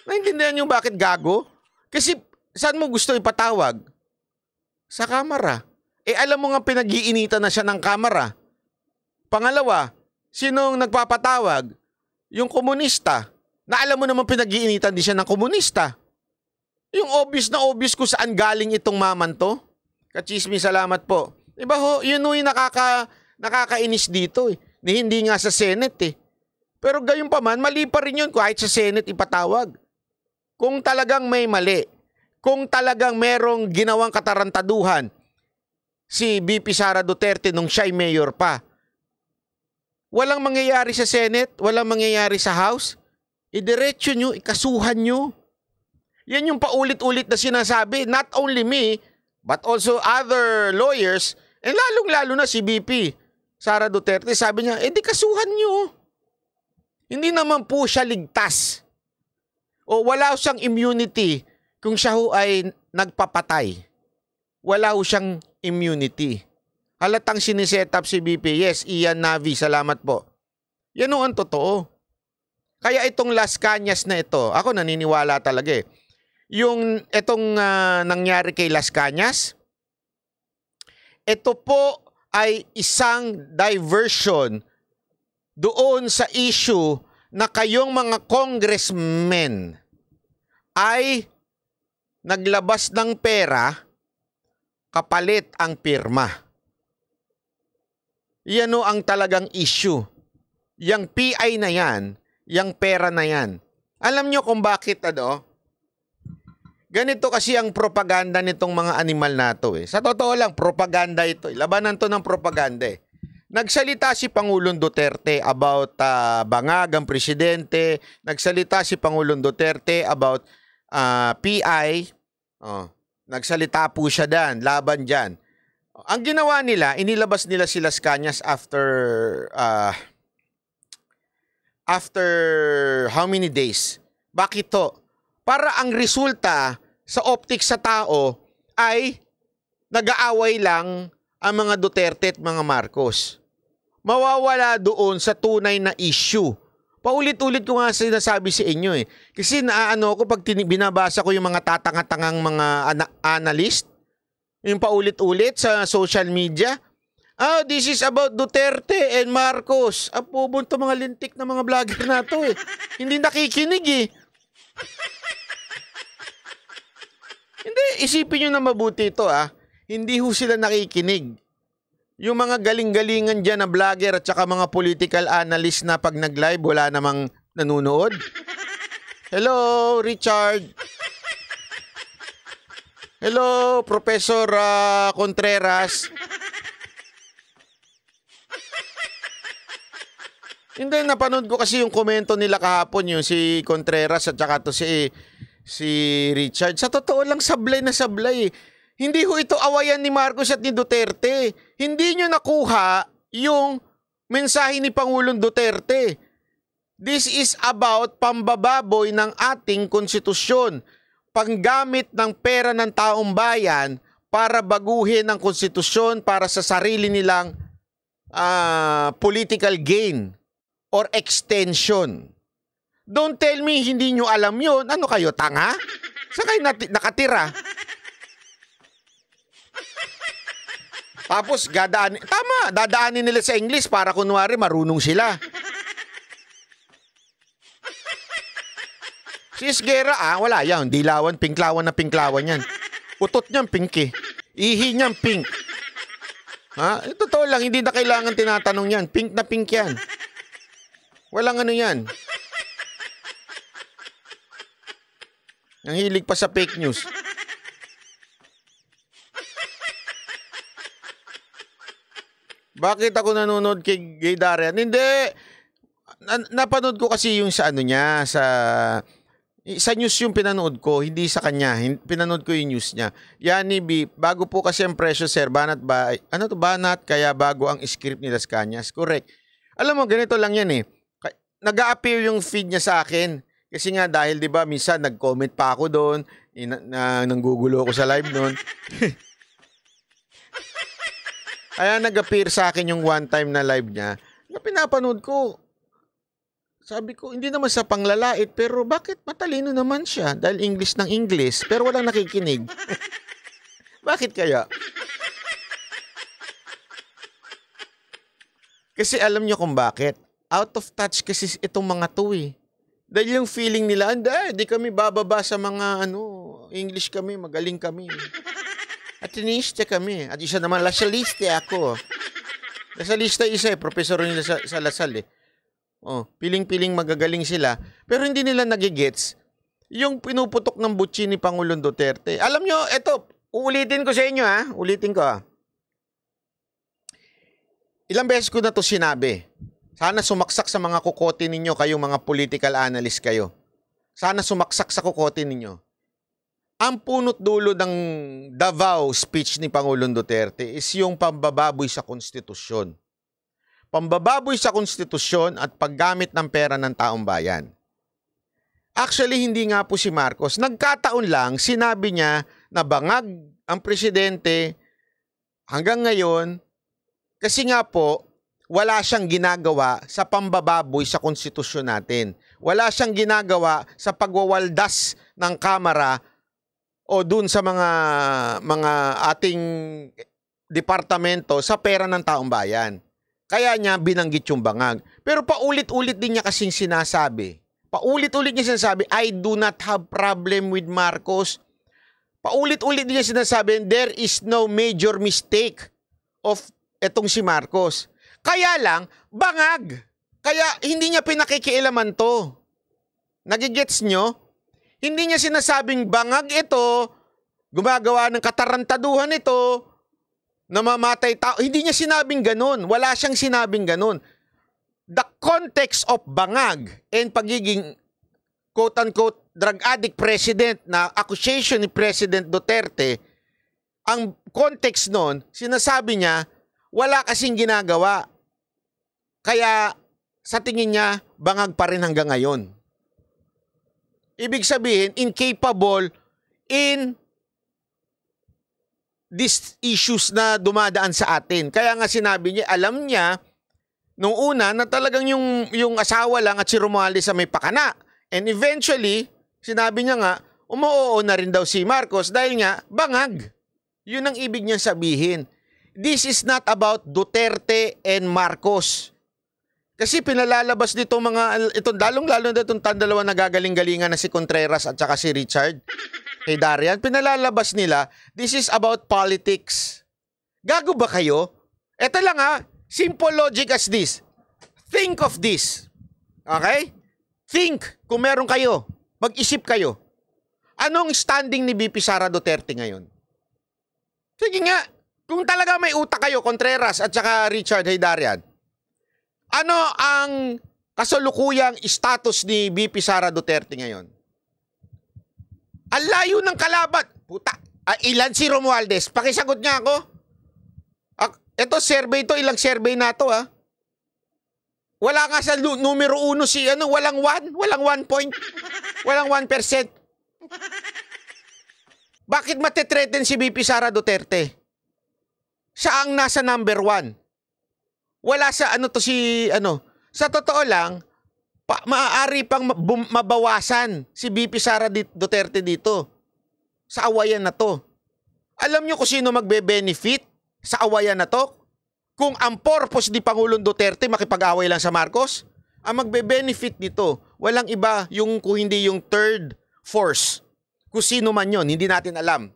Naintindihan niyo bakit gago? Kasi saan mo gusto ipatawag? Sa kamera. Alam mo nga pinag-iinitan na siya ng kamera. Pangalawa, sinong nagpapatawag? Yung komunista. Na alam mo naman pinag-iinitan din siya ng komunista. Yung obvious na obvious kung saan galing itong maman to. Kachismis, salamat po. Diba ho, yun yung nakakainis dito eh. Hindi nga sa Senate eh. Pero gayon pa man, mali pa rin yun kahit sa Senate ipatawag. Kung talagang may mali, kung talagang merong ginawang katarantaduhan si VP Sara Duterte nung siya'y mayor pa, walang mangyayari sa Senate, walang mangyayari sa House, idiretso nyo, ikasuhan nyo. Yan yung paulit-ulit na sinasabi, not only me, but also other lawyers, and lalong-lalo na si VP Sara Duterte, sabi niya, di kasuhan nyo. Hindi naman po siya ligtas. O wala siyang immunity kung siya ho ay nagpapatay. Wala ho siyang immunity. Halatang siniset up si VP. Yes, Ian Navi, salamat po. Yan ho ang totoo. Kaya itong Las Cañas na ito, ako naniniwala talaga eh. Yung itong nangyari kay Las Cañas, ito po ay isang diversion doon sa issue na kayong mga congressmen ay naglabas ng pera kapalit ang pirma. Yan o ang talagang issue. Yang PI na yan, yang pera na yan. Alam nyo kung bakit ganito kasi ang propaganda nitong mga animal na to eh. Sa totoo lang, propaganda ito. Labanan to ng propaganda eh. Nagsalita si Pangulong Duterte about bangag ang presidente. Nagsalita si Pangulong Duterte about PI. Nagsalita po siya dan, laban dyan. Ang ginawa nila, inilabas nila si Las Cañas after how many days? Bakit to? Para ang resulta sa optics sa tao ay nag-aaway lang ang mga Duterte at mga Marcos. Mawawala doon sa tunay na issue. Paulit-ulit ko nga sinasabi sa inyo eh. Kasi naano ko pag binabasa ko yung mga tatanga-tangang mga analyst, yung paulit-ulit sa social media, this is about Duterte and Marcos. Pubunto mga lintik na mga vlogger na to eh. Hindi nakikinig eh. Hindi, isipin nyo na mabuti ito Hindi ho sila nakikinig. Yung mga galing-galingan dyan na vlogger at saka mga political analyst na pag nag-live, wala namang nanunood. Hello, Richard. Hello, Professor Contreras. Hindi, napanood ko kasi yung komento nila kahapon, yung si Contreras at saka to si Richard. Sa totoo lang, sablay na sablay. Hindi ho ito awayan ni Marcos at ni Duterte. Hindi nyo nakuha yung mensahe ni Pangulong Duterte. This is about pambababoy ng ating konstitusyon. Panggamit ng pera ng taong bayan para baguhin ang konstitusyon para sa sarili nilang political gain or extension. Don't tell me hindi nyo alam yun. Ano kayo, tanga? Saan kayo nakatira? Tapos, dadaanin nila sa English para kunwari marunong sila. Si Esguerra, wala yan. Dilawan, pinklawan na pinklawan yan. Utot niyan, pink eh. Ihi niyan, pink. Totoo lang, hindi na kailangan tinatanong yan. Pink na pink yan. Walang ano yan. Ang hilig pa sa fake news. Bakit ako nanonood kay Gay Darian? Hindi. Napanood ko kasi yung sa ano niya, sa news yung pinanood ko, hindi sa kanya. Pinanood ko yung news niya. Yani B, bago po kasi ang presyo, sir, banat ba? Ano to, banat? Kaya bago ang script ni Las Cañas. Correct. Alam mo, ganito lang yan eh. Nag-a-appear yung feed niya sa akin. Kasi nga dahil 'di ba minsan nag-comment pa ako doon, nanggugulo ako sa live noon. Kaya nag-appear sa akin yung one time na live niya. Na pinapanood ko. Sabi ko, hindi naman sa panglalait, pero bakit matalino naman siya? Dahil English ng English, pero walang nakikinig. Bakit kaya? Kasi alam niyo kung bakit. Out of touch kasi itong mga to eh. Dahil yung feeling nila, hindi kami bababa sa mga English kami, magaling kami. Atenista kami. At isa naman, Lasaliste ako. Lasalista isa professor nila sa Lasal piling-piling magagaling sila. Pero hindi nila nagigets yung pinuputok ng butsi ni Pangulong Duterte. Alam nyo, eto, uulitin ko sa inyo ulitin ko Ilang beses ko na to sinabi. Sana sumaksak sa mga kukote ninyo kayong mga political analyst kayo. Sana sumaksak sa kukote ninyo. Ang punot dulo ng Davao speech ni Pangulong Duterte is yung pambababoy sa konstitusyon. Pambababoy sa konstitusyon at paggamit ng pera ng taong bayan. Actually, hindi nga po si Marcos. Nagkataon lang, sinabi niya na bangag ang presidente hanggang ngayon kasi nga po, wala siyang ginagawa sa pambababoy sa konstitusyon natin. Wala siyang ginagawa sa pagwawaldas ng Kamara o dun sa mga ating departamento sa pera ng taong bayan. Kaya niya binanggit yung bangag. Pero paulit-ulit din niya kasing sinasabi. Paulit-ulit niya sinasabi, I do not have problem with Marcos. Paulit-ulit din niya sinasabi, there is no major mistake of etong si Marcos. Kaya lang, bangag. Kaya hindi niya pinakikialaman to. Nagigets nyo? Hindi niya sinasabing bangag ito, gumagawa ng katarantaduhan ito, namamatay tao. Hindi niya sinabing ganun. Wala siyang sinabing ganun. The context of bangag and pagiging quote-unquote drug addict president na accusation ni President Duterte, ang context nun, sinasabi niya, wala kasing ginagawa. Kaya sa tingin niya, bangag pa rin hanggang ngayon. Ibig sabihin, incapable in these issues na dumadaan sa atin. Kaya nga sinabi niya, alam niya, nung una na talagang yung asawa lang at si Romualdez sa may pakana. And eventually, sinabi niya nga, umuoo na rin daw si Marcos dahil nga, bangag. Yun ang ibig niyang sabihin. This is not about Duterte and Marcos. Kasi pinalalabas nito lalong-lalo na itong dalawa na gagaling-galingan na si Contreras at saka si Richard kay Darian. Pinalalabas nila, this is about politics. Gago ba kayo? Ito lang simple logic as this. Think of this. Okay? Think kung meron kayo. Mag-isip kayo. Anong standing ni BP Sara Duterte ngayon? Sige nga, kung talaga may utak kayo, Contreras at saka Richard Haydarian, ano ang kasalukuyang status ni BP Sara Duterte ngayon? Ang layo ng kalaban. Puta, ilan si Romualdez? Pakisagot niya ako. Ito survey to, ilang survey na to Wala nga sa numero 1 si walang 1, walang 1 point, walang 1%. Bakit matetreten si BP Sara Duterte? Siya ang nasa number 1. Wala sa sa totoo lang, maaari pang mabawasan si BP Sara Duterte dito sa awayan na to. Alam nyo kung sino magbe-benefit sa awayan na to? Kung ang purpose ni Pangulong Duterte makipag-away lang sa Marcos, ang magbe-benefit nito, walang iba kung hindi yung third force. Kung sino man yon, hindi natin alam.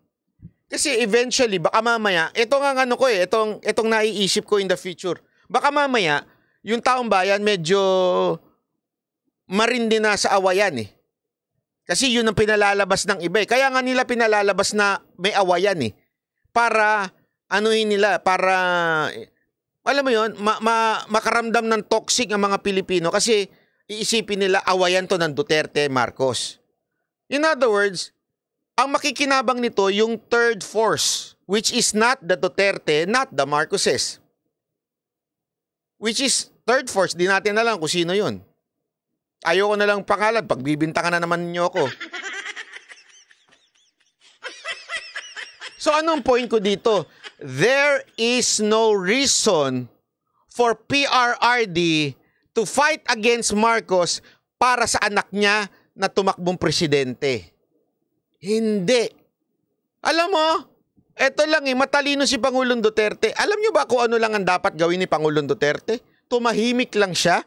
Kasi eventually, baka mamaya, ito nga itong naiisip ko in the future. Baka mamaya, yung taong bayan medyo marindi na sa awayan Kasi yun ang pinalalabas ng iba Kaya nga nila pinalalabas na may awayan Para, para, alam mo yun, makaramdam ng toxic ang mga Pilipino kasi iisipin nila awayan to ng Duterte, Marcos. In other words, ang makikinabang nito yung third force, which is not the Duterte, not the Marcoses. Which is third force, di natin alam kung sino yun. Ayoko na lang pangalan, pagbibintangan na naman niyo ako. So anong point ko dito? There is no reason for PRRD to fight against Marcos para sa anak niya na tumakbong presidente. Hindi. Alam mo, eto lang matalino si Pangulong Duterte. Alam niyo ba kung ano lang ang dapat gawin ni Pangulong Duterte? Tumahimik lang siya,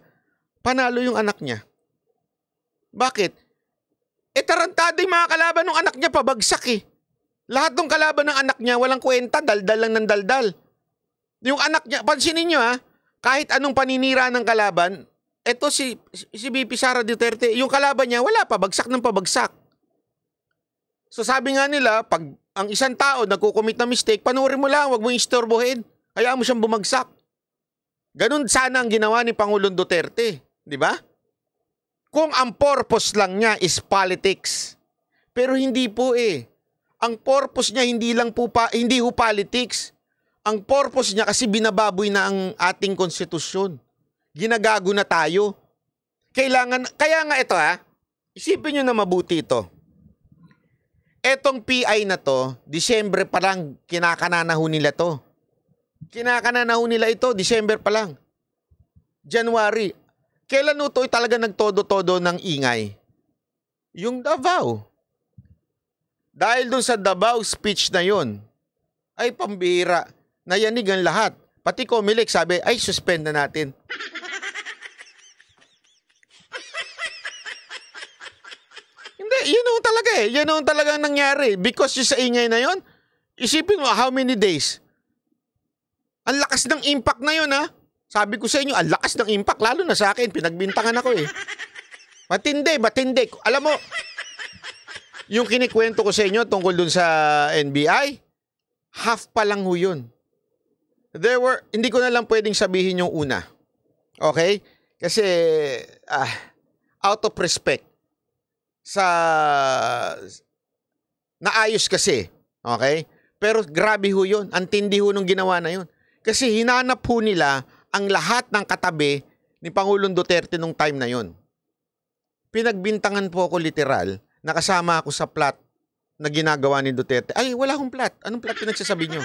panalo yung anak niya. Bakit? tarantado yung mga kalaban ng anak niya, pabagsak eh. Lahat ng kalaban ng anak niya, walang kwenta, daldal lang ng daldal. Yung anak niya, pansinin niyo kahit anong paninira ng kalaban, eto si VP Sara Duterte, yung kalaban niya, wala, pabagsak ng pabagsak. So sabi nga nila, pag ang isang tao nagkukumit na mistake, panuorin mo lang, wag mo istorbohin. Hayaan mo siyang bumagsak. Ganun sana ang ginawa ni Pangulong Duterte, di ba? Kung ang purpose lang niya is politics. Pero hindi po eh. Ang purpose niya hindi ho politics. Ang purpose niya kasi binababoy na ang ating konstitusyon. Ginagago na tayo. Kaya nga ito isipin niyo na mabuti ito. Etong PI na to, Disyembre pa lang kinakananaho nila to. Kinakananaho nila ito, Disyembre pa lang. January. Kailan ito talaga nagtodo-todo ng ingay? Yung Davao. Dahil dun sa Davao speech na yon, ay pambihira. Nayanig ang lahat. Pati Comelec sabi, ay suspend na natin. Hindi, yun talaga eh. Yun talagang nangyari. Because yung sa ingay na yon, isipin mo, how many days? Ang lakas ng impact na yun Sabi ko sa inyo, ang lakas ng impact, lalo na sa akin, pinagbintangan ako eh. Matindi. Alam mo, yung kinikwento ko sa inyo tungkol dun sa NBI, half pa lang ho yun. Hindi ko na lang pwedeng sabihin yung una. Okay? Kasi, out of respect, naayos kasi. Okay? Pero grabe ho yun. Ang tindi ho nung ginawa na yun. Kasi hinanap ho nila ang lahat ng katabi ni Pangulong Duterte nung time na yon. Pinagbintangan po ako literal, nakasama ako sa plot na ginagawa ni Duterte. Ay, wala akong plot. Anong plot pinagsasabi nyo?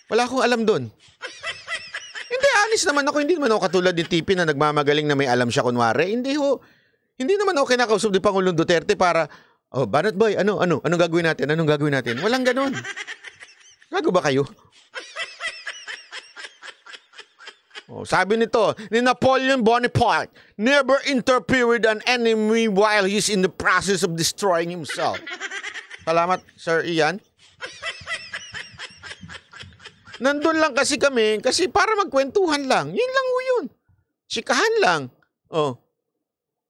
Wala akong alam doon. Hindi, honest naman ako. Hindi naman ako katulad ni Tipi na nagmamagaling na may alam siya kunwari. Hindi naman ako kinakausap ni Pangulong Duterte para, Banat Boy, anong gagawin natin? Anong gagawin natin? Walang ganun. Gago ba kayo? Sabi nito, ni Napoleon Bonaparte, never interfere with an enemy while he's in the process of destroying himself. Salamat, Sir Ian. Nandun lang kasi kami, kasi para magkwentuhan lang. Yun lang yun. Chikahan lang.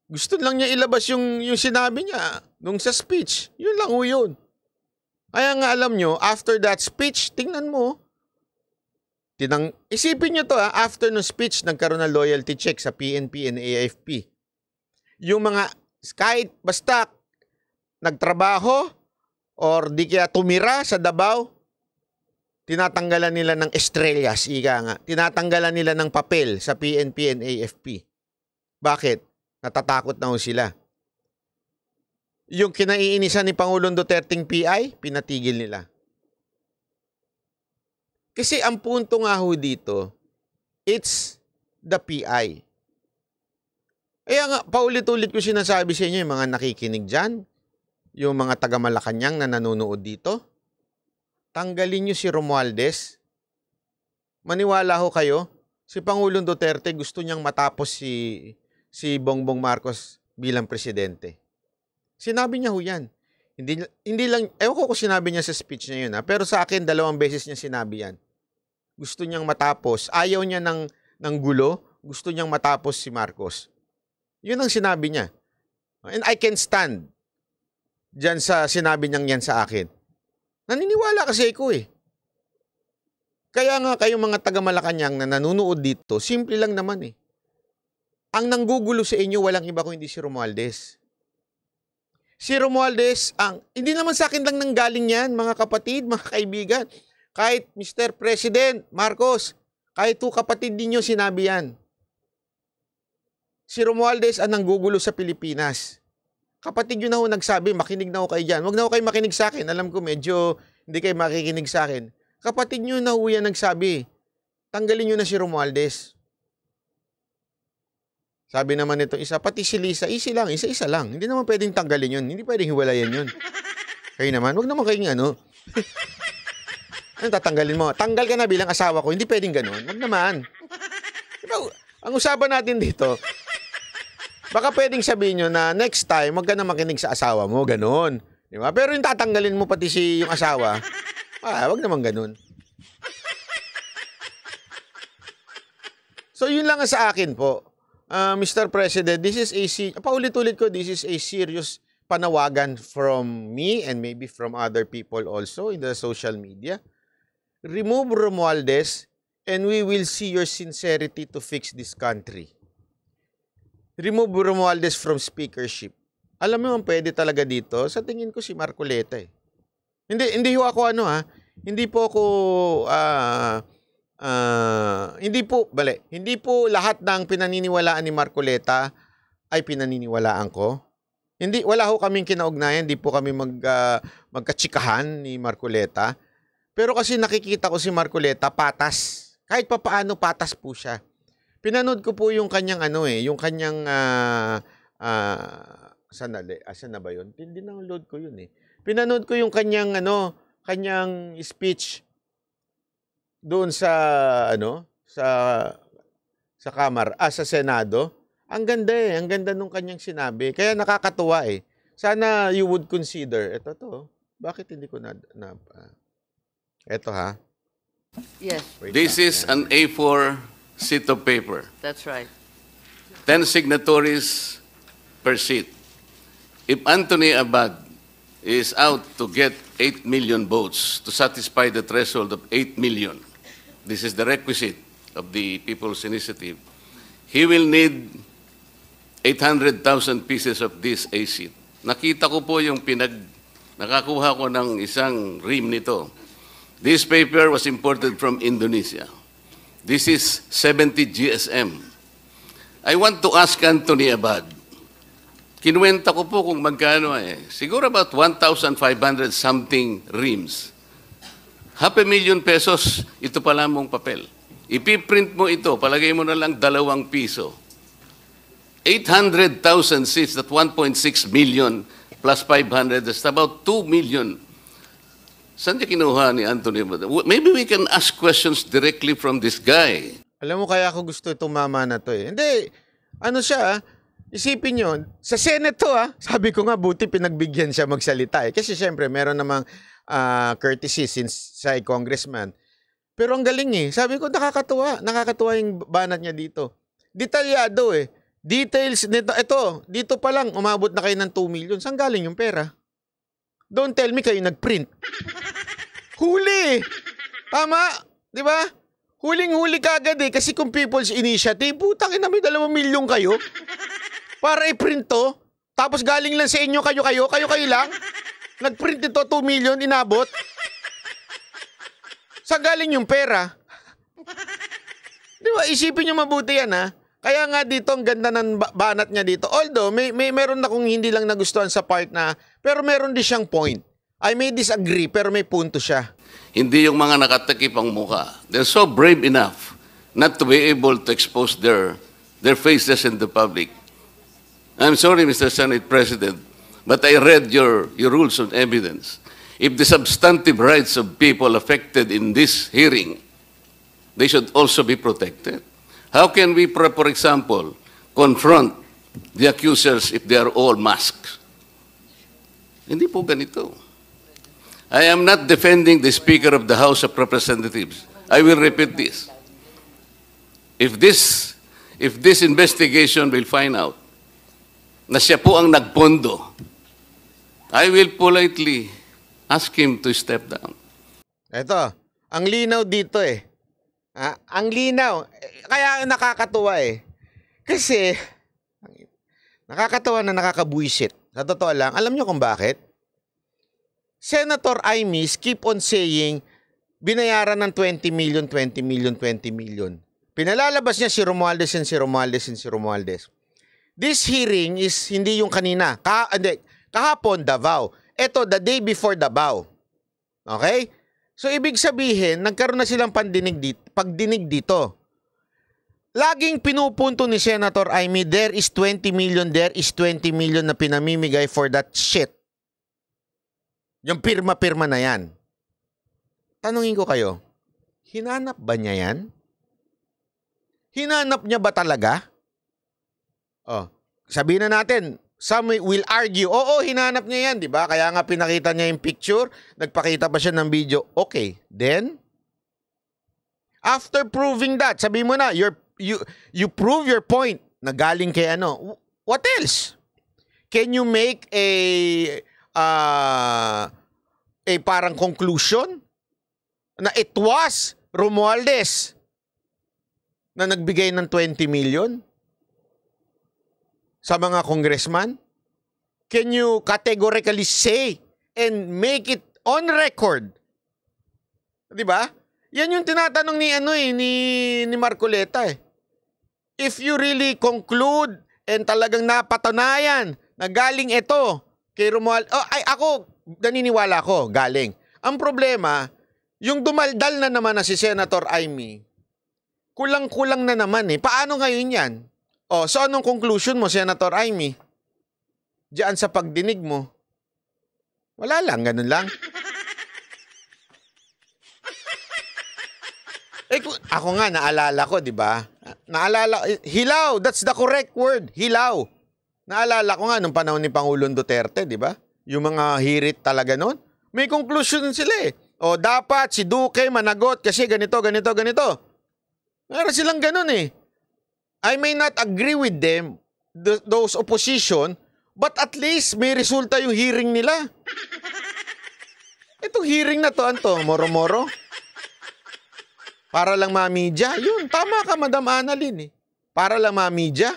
Gusto lang niya ilabas yung sinabi niya nung sa speech. Yun lang yun. Kaya nga alam nyo, after that speech, tingnan mo, isipin nyo to after no speech, nagkaroon ng loyalty check sa PNP and AFP. Yung mga, kahit basta nagtrabaho or di kaya tumira sa Davao, tinatanggalan nila ng estrellas, tinatanggalan nila ng papel sa PNP and AFP. Bakit? Natatakot na ho sila. Yung kinaiinisan ni Pangulong Duterteng PI, pinatigil nila. Kasi ang punto nga ho dito, it's the PI. Kaya nga, paulit-ulit ko sinasabi sa inyo, yung mga nakikinig dyan, yung mga taga-Malacanang na nanonood dito, tanggalin nyo si Romualdez. Maniwala ho kayo, si Pangulong Duterte gusto niyang matapos si Bongbong Marcos bilang presidente. Sinabi niya ho yan. Hindi lang, ewan ko kung sinabi niya sa speech niya yun, pero sa akin, 2 beses niya sinabi yan. Gusto niyang matapos. Ayaw niya ng gulo. Gusto niyang matapos si Marcos. Yun ang sinabi niya. And I can stand dyan sa sinabi niyang yan sa akin. Naniniwala kasi ako eh. Kaya nga kayong mga taga-Malacanang na nanonood dito, simple lang naman eh. Ang nanggugulo sa inyo, walang iba kung hindi si Romualdez. Si Romualdez, hindi naman sa akin lang nanggaling yan, mga kapatid, mga kaibigan. Kahit Mr. President Marcos, kahit kapatid ninyo sinabi yan. Si Romualdez ang nanggugulo sa Pilipinas. Kapatid yun na ho nagsabi, makinig na ho kayo dyan. Huwag na ho kayo makinig sa akin. Alam ko medyo hindi kayo makikinig sa akin. Kapatid nyo na ho yan nagsabi, tanggalin nyo na si Romualdez. Sabi naman ito isa, pati si Lisa, isa-isa lang. Hindi naman pwedeng tanggalin yun. Hindi pwedeng hiwalayan yun. Kayo naman, huwag naman kayong Ano tatanggalin mo? Tanggal ka na bilang asawa ko. Hindi pwedeng ganun. Huwag naman. Diba, ang usapan natin dito, Baka pwedeng sabihin nyo na next time, wag ka na makinig sa asawa mo, ganun. Di ba? Pero yung tatanggalin mo pati yung asawa, wag naman ganun. So yun lang sa akin po. Mr. President, paulit-ulit ko, this is a serious panawagan from me and maybe from other people also in the social media. Remove Romualdez and we will see your sincerity to fix this country. Remove Romualdez from speakership. Alam mo ang pwede talaga dito, sa tingin ko si Marcoleta eh. Hindi ho ako hindi po ako hindi po lahat ng pinaniniwalaan ni Marcoleta ay pinaniniwalaan ko. Wala ho kaming kinaugnayan, hindi po kami magkatsikahan ni Marcoleta. Pero kasi nakikita ko si Marcoleta patas. Kahit papaano patas po siya. Pinanood ko po yung kanyang yung kanyang saan na ba yun? Dinownload ko yun eh. Pinanood ko yung kanyang kanyang speech doon sa sa Kamara, sa Senado. Ang ganda ang ganda nung kanyang sinabi. Kaya nakakatuwa eh. Sana you would consider. Bakit hindi ko eto ha. Yes. This is an A4 sheet of paper. That's right. 10 signatories per sheet. If Anthony Abad is out to get 8 million votes to satisfy the threshold of 8 million, this is the requisite of the People's Initiative, he will need 800,000 pieces of this A sheet. Nakita ko po yung nakakuha ko ng isang ream nito. This paper was imported from Indonesia. This is 70 GSM. I want to ask Anthony Abad. Kinuwenta ko po kung magkano siguro about 1,500 something reams. ₱500,000 pesos, ito pala mong papel. Ipiprint mo ito, palagay mo na lang ₱2. 800,000 seats, that 1.6 million plus 500, that's about 2 million. Saan niya kinuha ni Anthony? Maybe we can ask questions directly from this guy. Alam mo kaya ako gusto itong mama na to eh. Hindi, siya isipin nyo, sa Senate to sabi ko nga buti pinagbigyan siya magsalita eh. Kasi syempre meron namang courtesy since siya ay congressman. Pero ang galing eh. Sabi ko nakakatuwa yung banat niya dito. Detalyado eh. Details nito, dito pa lang umabot na kayo ng 2 million. Saan galing yung pera? Don't tell me kayo nagprint. Huli! Tama? Di ba? Huling-huli kagad eh. Kasi kung People's Initiative, putang ina may 2 milyon kayo. Para i-print to. Tapos galing lang sa inyo, kayo lang. Nag-print ito, 2 million, inabot. Saan galing yung pera? Di ba? Isipin nyo mabuti yan Kaya nga dito, ang ganda ng banat niya dito. Although, meron akong hindi lang nagustuhan sa part pero meron din siyang point. I may disagree, pero may punto siya. Hindi yung mga nakatakip ang mukha. They're so brave enough not to be able to expose their faces in the public. I'm sorry, Mr. Senate President, but I read your rules of evidence. If the substantive rights of people affected in this hearing, they should also be protected. How can we, for example, confront the accusers if they are all masked? Hindi po ganito. I am not defending the Speaker of the House of Representatives. I will repeat this. If this investigation will find out na siya po ang nagpondo, I will politely ask him to step down. Ito, ang linaw dito eh. Ang linaw. Kaya nakakatuwa eh. Kasi, nakakatawa na nakakabuisit. Sa totoo lang, alam nyo kung bakit? Senator Imis keep on saying, binayaran ng 20 million, 20 million, 20 million. Pinalalabas niya si Romualdez and si Romualdez and si Romualdez. This hearing is hindi yung kanina. Kahapon, Davao. Ito, the day before Davao. Okay? So, ibig sabihin, nagkaroon na silang pagdinig dito. Laging pinupunto ni Senator Amy, there is 20 million na pinamimigay for that shit. Yung pirma-pirma na yan. Tanungin ko kayo, hinanap ba niya yan? Hinanap niya ba talaga? sabihin na natin, some will argue, oo, hinanap niya yan, di ba? Kaya nga pinakita niya yung picture, nagpakita pa siya ng video. Okay, then, after proving that, sabihin mo na, you prove your point na galing kay ano. What else? Can you make a parang conclusion na it was Romualdez na nagbigay ng 20 million sa mga congressman? Can you categorically say and make it on record? 'Di ba? Yan yung tinatanong ni Marcoleta eh. If you really conclude and talagang napatunayan na galing ito kay Romualdez, ako naniniwala ko galing. Ang problema, yung dumaldal na naman na si Senator Amy, kulang-kulang na naman eh. Paano ngayon yan? So anong conclusion mo, Senator Amy? Diyan sa pagdinig mo? Wala lang, ganun lang. Ako nga, naalala ko, di ba? Hilaw, that's the correct word, hilaw. Naalala ko nga nung panahon ni Pangulong Duterte, di ba? Yung mga hirit talaga noon. May conclusion sila eh. Dapat si Duque managot kasi ganito. Meron silang ganun eh. I may not agree with them, those opposition, but at least may resulta yung hearing nila. Itong hearing na to, moro-moro. Para lang ma-media. Yun, tama ka, Madam Annalyn eh. Para lang ma-media.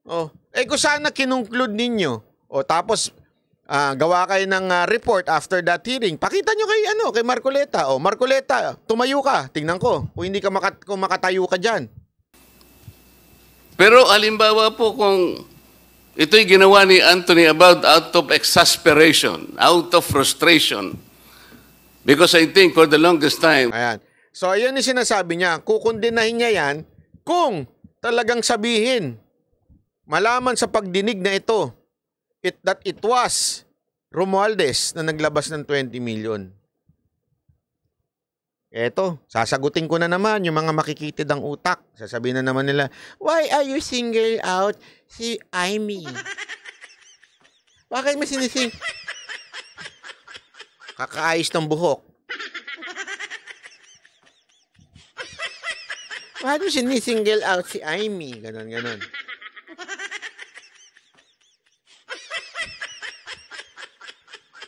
Kung sana kinunclude ninyo, tapos gawa kayo ng report after that hearing, pakita nyo kay Marcoleta. Marcoleta, tumayo ka. Tingnan ko. Kung hindi ka kung makatayo ka dyan. Pero halimbawa po kung ito'y ginawa ni Anthony Abad out of exasperation, out of frustration, because I think for the longest time... Ayan. So, ayan yung sinasabi niya. Kukundinahin niya yan kung talagang sabihin, malaman sa pagdinig na ito, that it was Romualdez na naglabas ng 20 million. Eto, sasagutin ko na naman yung mga makikitid ang utak. Sasabihin na naman nila, why are you single out si Amy? Bakit mo sinising? Kakaayos ng buhok. Bakit mo sinisingle out si Amy? Ganon.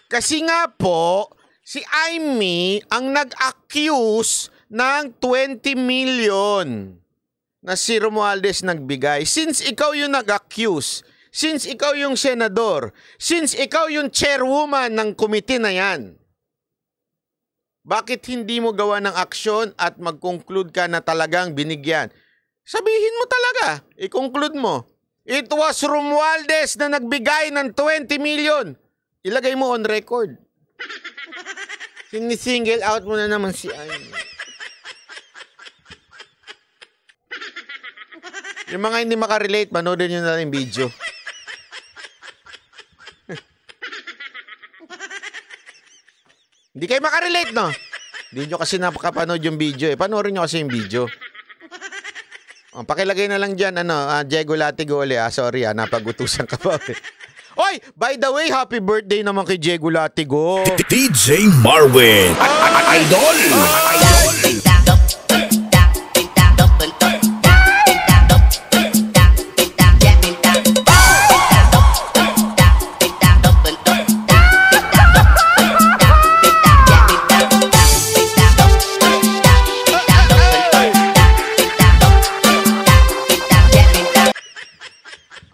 Kasi nga po, si Amy ang nag-accuse ng 20 million na si Romualdez nagbigay. Since ikaw yung nag-accuse, since ikaw yung senador, since ikaw yung chairwoman ng komite na yan, bakit hindi mo gawa ng aksyon at mag-conclude ka na talagang binigyan? Sabihin mo talaga, i-conclude mo. It was Romualdez na nagbigay ng 20 million. Ilagay mo on record. Sinisingle out mo na naman si Amy. Yung mga hindi makarelate, manoodin nyo na yung video. Hindi kayo makarelate, no? Hindi nyo kasi napakapanood yung video eh. Panoorin nyo kasi yung video. Pakilagay na lang dyan, Diego Latigole, sorry, napag-utusan ka pa. Oy, by the way, happy birthday naman kay Diego Latigo. DJ Marwin. Idol.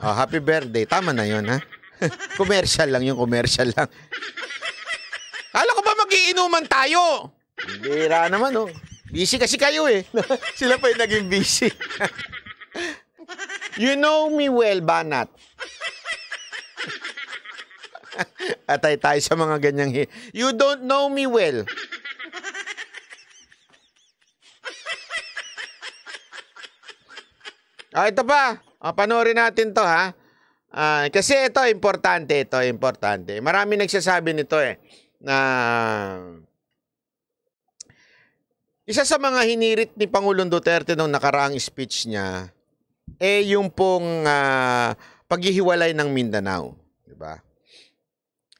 Happy birthday. Tama na yun, ha? Commercial lang yung commercial lang. Kala ko ba magiinuman tayo? Bira naman, Busy kasi kayo, eh. Sila pa yung naging busy. You know me well, Banat. Atay tayo sa mga ganyang You don't know me well. Ito pa. Panoorin natin to, ha? Kasi ito, importante. Marami nagsasabi nito, na isa sa mga hinirit ni Pangulong Duterte nung nakaraang speech niya, yung pong paghihiwalay ng Mindanao. Diba?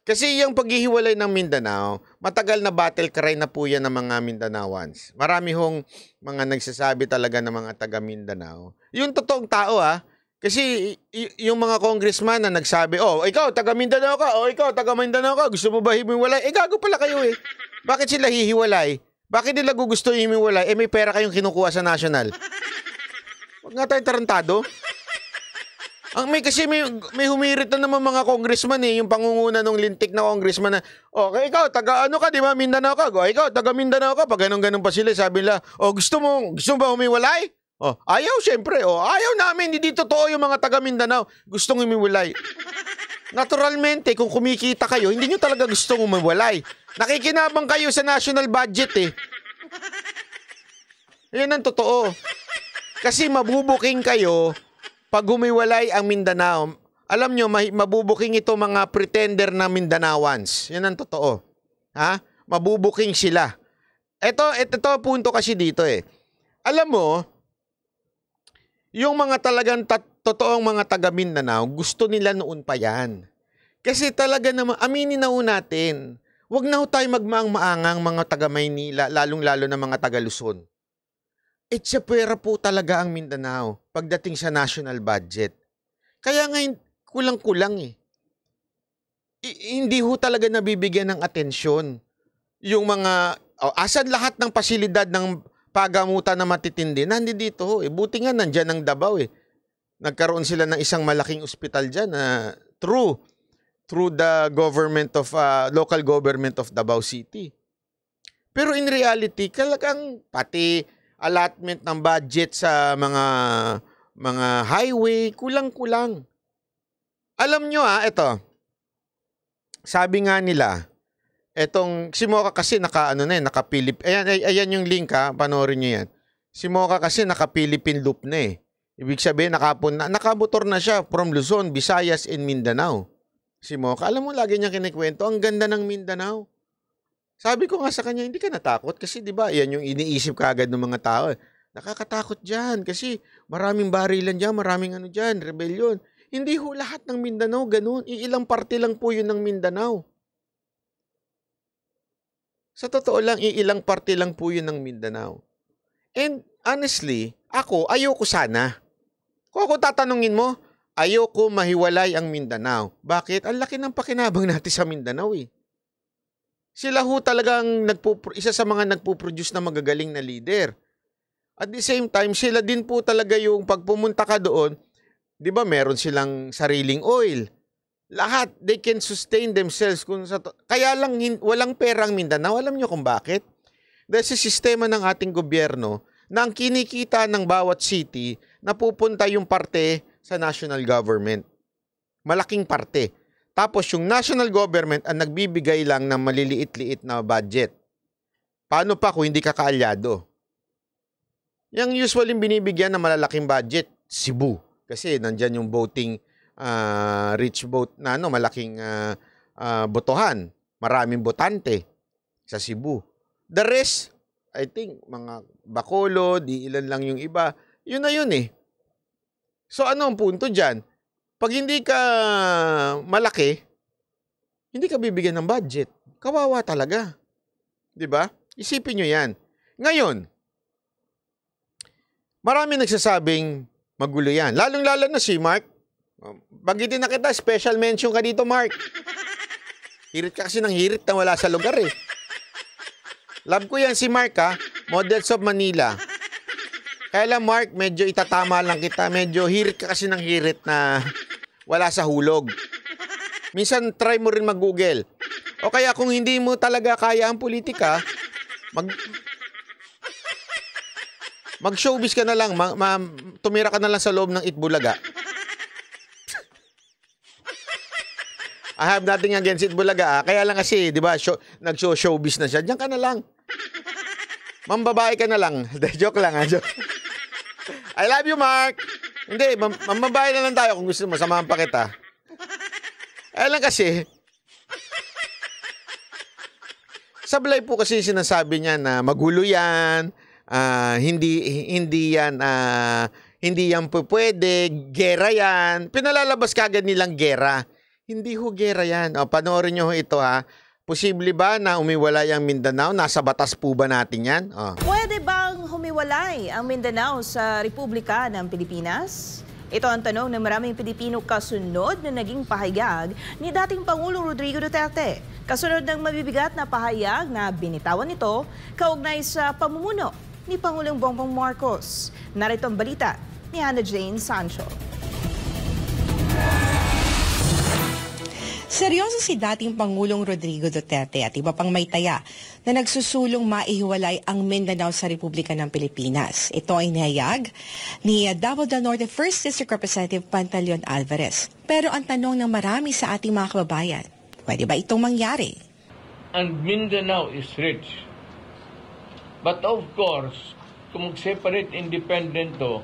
Kasi yung paghihiwalay ng Mindanao, matagal na battle cry na po yan ng mga Mindanaoans. Marami hong mga nagsasabi talaga ng mga taga Mindanao. Yung totoong tao kasi yung mga congressman na nagsabi, ikaw taga Mindanao ka, ikaw taga Mindanao ka, gusto mo ba hiwalay? Gago pala kayo eh. Bakit sila hihiwalay? Bakit nila gusto hiwalay? May pera kayong kinukuha sa national. Huwag nga tayong tarantado. Kasi may humirit na naman mga congressman yung pangunguna ng lintik na congressman na, okay, ikaw, taga ano ka, di ba, Mindanao ka? Ikaw, taga Mindanao ka. Pag ganun-ganun pa sila, sabi nila, gusto mo ba humiwalay? Ayaw, syempre. Ayaw namin, hindi totoo yung mga taga Mindanao. Gustong humiwalay. Naturalmente, kung kumikita kayo, hindi nyo talaga gustong humiwalay. Nakikinabang kayo sa national budget Yan ang totoo. Kasi mabubuking kayo pag humiwalay ang Mindanao. Alam nyo, mabubuking ito mga pretender na Mindanaoans. Yan ang totoo. Mabubuking sila. Ito punto kasi dito Alam mo, yung mga talagang totoong mga taga Mindanao, gusto nila noon pa yan. Kasi talaga naman, aminin na natin, wag na tayo magmaang-maangang mga taga Maynila, lalong-lalo na mga taga Luzon. Pwera po talaga ang Mindanao pagdating sa national budget. Kaya ngayon, kulang-kulang hindi ho talaga nabibigyan ng atensyon. Yung mga, asan lahat ng pasilidad ng pagamutan na matitindi, nandito ho. Buti nga nandyan ang Davao Nagkaroon sila ng isang malaking ospital dyan through the government of, local government of Davao City. Pero in reality, talagang pati allotment ng budget sa mga highway, kulang-kulang. Alam nyo ito. Sabi nga nila, si Mocha kasi naka-Philip. Ayan yung link panoorin nyo yan. Si Mocha kasi naka-Philippine loop na Ibig sabihin, nakamotor na siya from Luzon, Visayas, and Mindanao. Si Mocha, alam mo, lagi niya kinikwento, ang ganda ng Mindanao. Sabi ko nga sa kanya, hindi ka natakot kasi 'di ba? Yan yung iniisip kaagad ng mga tao. Nakakatakot diyan kasi maraming barilan diyan, maraming diyan, rebellion. Hindi ho lahat ng Mindanao ganoon. Iilang parte lang po 'yun ng Mindanao. Sa totoo lang, iilang parte lang po 'yun ng Mindanao. And honestly, ayoko sana. Kung ako tatanungin mo, ayoko mahiwalay ang Mindanao. Bakit? Ang laki ng pakinabang natin sa Mindanao Sila ho talagang isa sa mga nagpo-produce na magagaling na leader. At the same time, sila din po talaga yung pag pumunta ka doon, di ba meron silang sariling oil. Lahat, they can sustain themselves. Kaya lang walang perang Mindanao. Alam nyo kung bakit? Dahil sa sistema ng ating gobyerno, na ang kinikita ng bawat city, napupunta yung parte sa national government. Malaking parte. Tapos yung national government ang nagbibigay lang ng maliliit-liit na budget. Paano pa kung hindi ka kaalyado? Yung usually binibigyan ng malalaking budget, Cebu. Kasi nandyan yung voting, rich vote na malaking botohan. Maraming botante sa Cebu. The rest, I think, mga Bacolod, ilan lang yung iba. Yun na yun So ano ang punto dyan? Pag hindi ka malaki, hindi ka bibigyan ng budget. Kawawa talaga. 'Di ba? Isipin nyo yan. Ngayon, marami nagsasabing magulo yan. Lalong-lalo na si Mark. Bagitin na kita, special mention ka dito, Mark. Hirit ka kasi ng hirit na wala sa lugar Love ko yan si Mark Models of Manila. Kaya lang Mark, medyo itatama lang kita. Medyo hirit ka kasi ng hirit na wala sa hulog. Minsan try mo rin mag-Google. O kaya kung hindi mo talaga kaya ang politika, mag-showbiz ka na lang. Tumira ka na lang sa loob ng Itbulaga. I have nothing against Itbulaga. Kaya lang kasi, di ba, nag-showbiz na siya. Diyan ka na lang. Mambabae ka na lang. Joke lang joke. I love you, Mark. Hindi, mambabae na lang tayo kung gusto mo. Samahan pa kita. Kaya lang kasi, sablay po kasi sinasabi niya na magulo yan, hindi hindi yan pwede, gera yan. Pinalalabas kagad nilang gera. Hindi ho gera yan. O, panoorin nyo ito ha. Posible ba na umiwalay ang Mindanao? Nasa batas po ba natin yan? O. Pwede bang humiwalay ang Mindanao sa Republika ng Pilipinas? Ito ang tanong ng maraming Pilipino kasunod na naging pahayag ni dating Pangulong Rodrigo Duterte. Kasunod ng mabibigat na pahayag na binitawan nito kaugnay sa pamumuno ni Pangulong Bongbong Marcos. Narito ang balita ni Hannah Jane Sancho. Seryoso si dating Pangulong Rodrigo Duterte at iba pang may taya na nagsusulong maihiwalay ang Mindanao sa Republika ng Pilipinas. Ito ay nahayag ni Davao del Norte 1st District Representative Pantaleon Alvarez. Pero ang tanong ng marami sa ating mga kababayan, pwede ba itong mangyari? And Mindanao is rich. But of course, kung mag-separate independent to,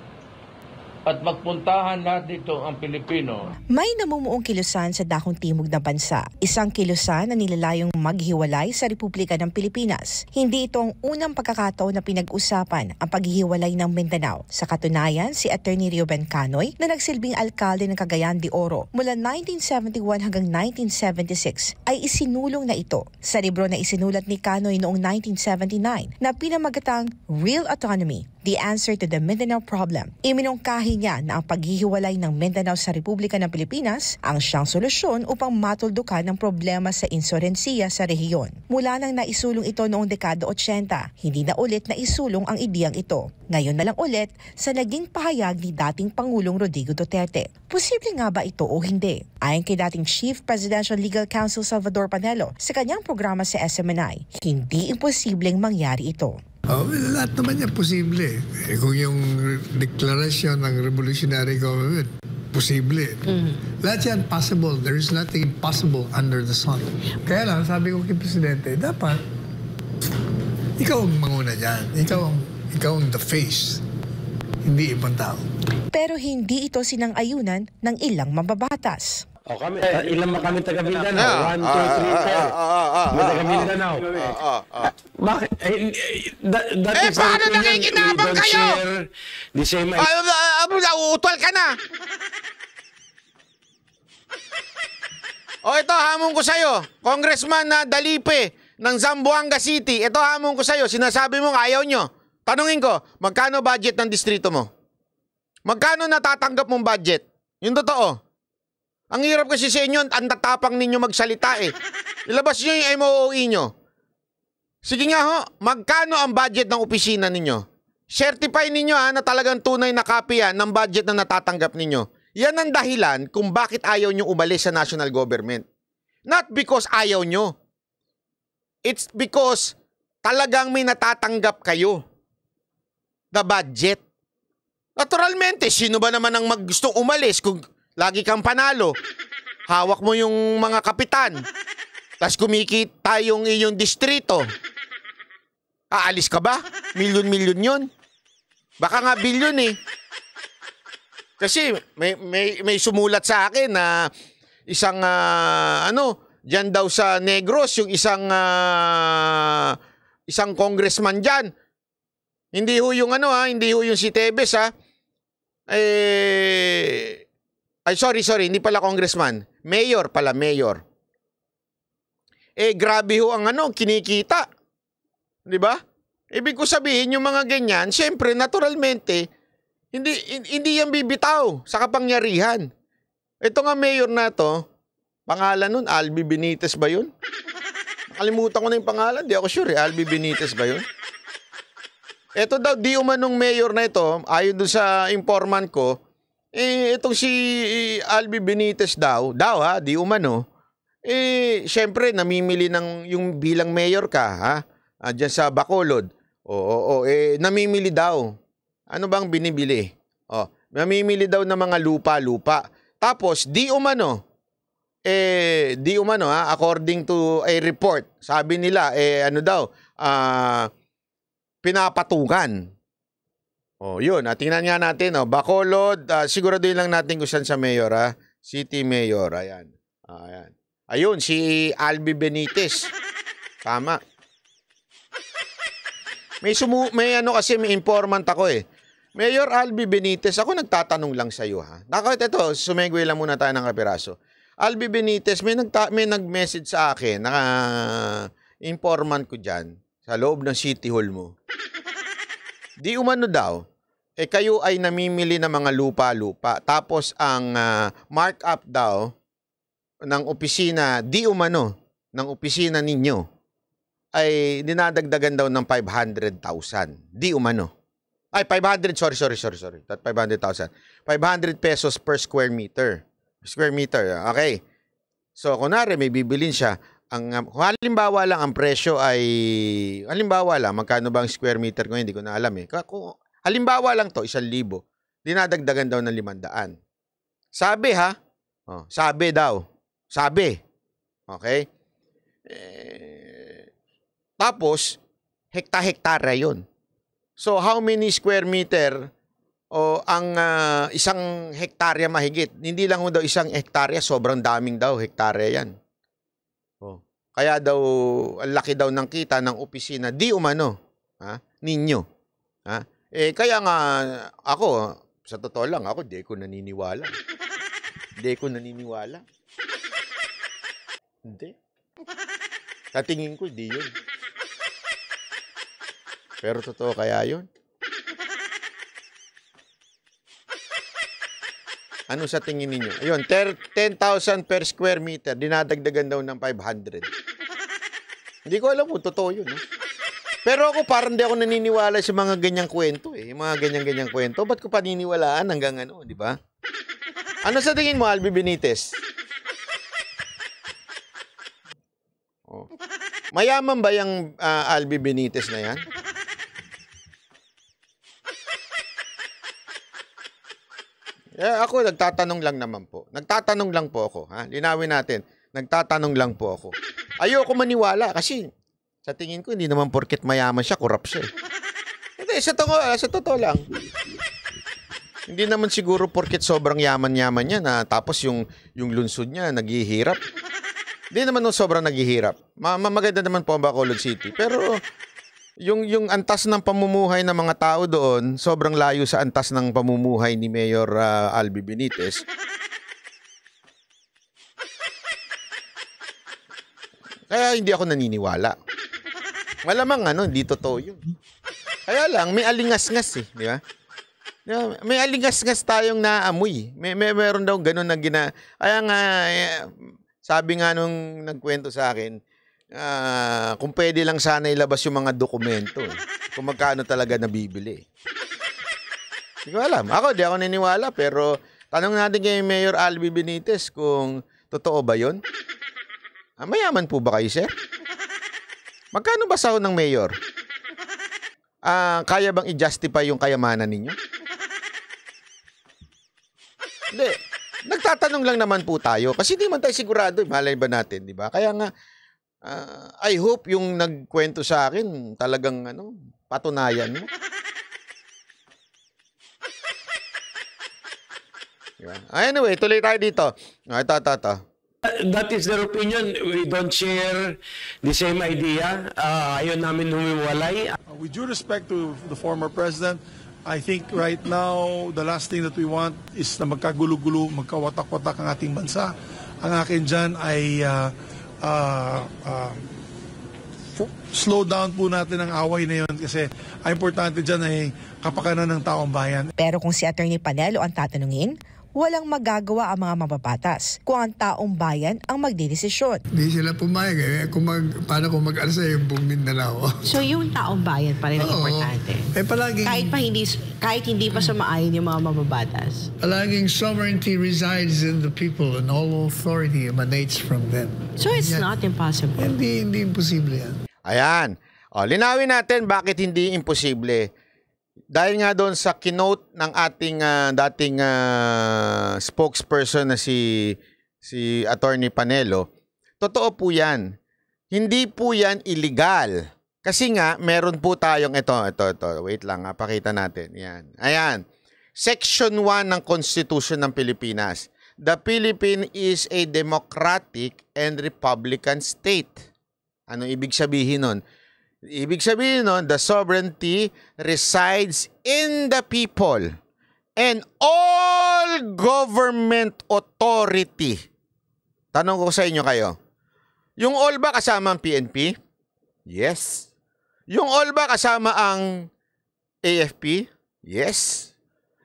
at magpuntahan natin dito ang Pilipino. May namumuong kilusan sa dakong timog na bansa. Isang kilusan na nilalayong maghiwalay sa Republika ng Pilipinas. Hindi ito ang unang pagkakataon na pinag-usapan ang paghihiwalay ng Mindanao. Sa katunayan, si Attorney Reuben Canoy na nagsilbing alkalde ng Cagayan de Oro mula 1971 hanggang 1976 ay isinulong na ito sa libro na isinulat ni Canoy noong 1979 na pinamagatang Real Autonomy, The Answer to the Mindanao Problem. Iminungkahi niya na ang paghihiwalay ng Mindanao sa Republika ng Pilipinas ang siyang solusyon upang matuldukan ng problema sa insurensiya sa rehiyon. Mula nang naisulong ito noong dekada 80, hindi na ulit naisulong ang ideyang ito. Ngayon na lang ulit sa naging pahayag ni dating Pangulong Rodrigo Duterte. Posible nga ba ito o hindi? Ayon kay dating Chief Presidential Legal Counsel Salvador Panelo sa kanyang programa sa SMNI, hindi imposibleng mangyari ito. Lahat naman yan posible. Kung yung deklarasyon ng revolutionary government, posible. Lahat yan possible. There is nothing impossible under the sun. Kaya lang, sabi ko kay Presidente, dapat ikaw ang manguna dyan. Ikaw ang the face. Hindi ibang tao. Pero hindi ito sinang-ayunan ng ilang mambabatas. Kami, ilan ba kami taga Mindanao? 1, 2, 3, 4. Taga Mindanao. Bakit? Paano nakikinabang kayo? Nauutol ka na. Ito, hamon ko sa'yo. Congressman na Dalipe ng Zamboanga City. Ito, hamon ko sa'yo. Sinasabi mo ayaw nyo. Tanungin ko, magkano budget ng distrito mo? Magkano natatanggap mong budget? Yung totoo. Ang hirap kasi sa inyo, ang tatapang ninyo magsalita eh. Ilabas nyo yung MOOE nyo. Sige nga ho, magkano ang budget ng opisina ninyo? Certify ninyo na talagang tunay na copy ng budget na natatanggap ninyo. Yan ang dahilan kung bakit ayaw nyo umalis sa national government. Not because ayaw nyo. It's because talagang may natatanggap kayo. The budget. Naturalmente, sino ba naman ang gustong umalis kung lagi kang panalo? Hawak mo yung mga kapitan. Tapos kumikita yung iyong distrito. Aalis ka ba? Milyon-milyon yun. Baka nga bilyon eh. Kasi may sumulat sa akin na isang dyan daw sa Negros, yung isang congressman dyan. Hindi ho yung hindi ho yung si Tebes sorry, hindi pala congressman. Mayor pala, mayor. Grabe ho ang kinikita. 'Di ba? Ibig ko sabihin yung mga ganyan, siyempre naturalmente hindi yan bibitaw sa kapangyarihan. Ito nga mayor na to, pangalan nun, Albi Benitez ba yun? Nakalimutan ko na yung pangalan, di ako sure Albi Benitez ba yun? Ito daw, di umanong mayor na ito, ayon dun sa informant ko, itong si Albi Benitez di umano, syempre namimili ng yung bilang mayor ka, dyan sa Bacolod. Namimili daw. Ano bang binibili? Namimili daw ng mga lupa. Tapos, di umano, according to a report, sabi nila, pinapatukan. Yun. Tingnan nga natin. Bacolod, siguraduhin lang natin kung saan sa mayor, City Mayor. Ayan. Ayun, si Albi Benitez. Tama. May informant ako Mayor Albi Benitez, ako nagtatanong lang sa iyo ha. Ito, sumegway lang muna tayo ng kapiraso. Albi Benitez, may nag-message sa akin, informant ko dyan, sa loob ng City Hall mo. Di umano daw, kayo ay namimili ng mga lupa-lupa. Tapos ang markup daw ng opisina, di umano, ng opisina ninyo, ay dinadagdagan daw ng 500,000. Di umano. Ay, 500, sorry. 500,000. 500 pesos per square meter. Square meter, okay. So, kunwari, may bibilin siya. Halimbawa lang, ang presyo ay, halimbawa lang, magkano ba ang square meter ko, hindi ko na alam eh. Halimbawa lang to, 1,000. Dinadagdagan daw ng 500. Sabi ha, sabi daw. Sabi. Okay? Tapos, hekta-hektara yun. So, how many square meter o ang isang hektarya mahigit? Hindi lang daw isang hektarya, sobrang daming daw hektarya yan. Kaya daw, ang laki daw ng kita ng opisina, di umano, ninyo. Kaya nga, ako, sa totoo lang, ako, di ko naniniwala. Hindi. Sa tingin ko, di yun. Pero totoo kaya yun? Ano sa tingin ninyo? Ayun, 10,000 per square meter, dinadagdagan daw ng 500. Hindi ko alam kung totoo yun. Pero ako parang di ako naniniwala sa mga ganyang kwento eh. Yung mga ganyang kwento. Ba't ko paniniwalaan hanggang ano, di ba? Ano sa tingin mo, Albi Benitez? Mayaman ba yung Albi Benitez na yan? Ako, nagtatanong lang naman po. Nagtatanong lang po ako. Linawin natin. Nagtatanong lang po ako. Ayoko maniwala kasi sa tingin ko, hindi naman porket mayaman siya, korap siya. Hindi, sa totoo lang. Hindi naman siguro porket sobrang yaman-yaman niya na tapos yung lunsod niya, naghihirap. Hindi naman nung sobrang naghihirap. Maganda naman po ang Bacolod City. Pero yung antas ng pamumuhay ng mga tao doon, sobrang layo sa antas ng pamumuhay ni Mayor Albi Benitez. Kaya hindi ako naniniwala. Malamang hindi totoo yun. Kaya lang, may alingas-ngas eh, di ba? May alingas-ngas tayong naamoy. Meron daw ganun na Kaya nga, sabi nga nung nagkwento sa akin, kung pwede lang sana ilabas yung mga dokumento. Kung magkano talaga nabibili. Hindi ko alam. Ako, di ako naniniwala. Pero tanong natin kay Mayor Albi Benitez kung totoo ba yun? Mayaman po ba kayo, sir? Magkano ba sahod ng mayor? Kaya bang i-justify yung kayamanan ninyo? Hindi. Nagtatanong lang naman po tayo. Kasi di man tayo sigurado. Malay ba natin, di ba? Kaya nga, I hope yung nagkwento sa akin talagang patunayan mo. Diba? Anyway, tuloy tayo dito. Ito. That is their opinion. We don't share the same idea. Ayaw namin humiwalay. With due respect to the former president, I think right now, the last thing that we want is na magkagulo-gulo, magkawatak-watak ang ating bansa. Ang akin dyan ay slow down po natin ang away na yun kasi ang importante dyan ay kapakanan ng taong bayan. Pero kung si Atty. Panelo ang tatanungin, walang magagawa ang mga mababatas kung ang taong bayan ang magdidesisyon. Hindi sila pumayag paano kung mag-alsa yung buong Mindanao? So yung taong bayan pa rin ang importante. Palaging, kahit hindi pa sumaayon yung mga mababatas. Palaging sovereignty resides in the people and all authority emanates from them. So it's not impossible. Hindi imposible yan. Ayan. Linawin natin bakit hindi imposible. Dahil nga doon sa kinote ng ating dating spokesperson na si Atty. Panelo, totoo po yan. Hindi po yan illegal. Kasi nga, meron po tayong ito. Wait lang, pakita natin. Yan. Ayan. Section 1 ng Constitution ng Pilipinas. The Philippines is a democratic and republican state. Ano ibig sabihin nun? Ibig sabihin nun, the sovereignty resides in the people and all government authority. Tanong ko sa inyo kayo, yung all ba kasama ang PNP? Yes. Yung all ba kasama ang AFP? Yes.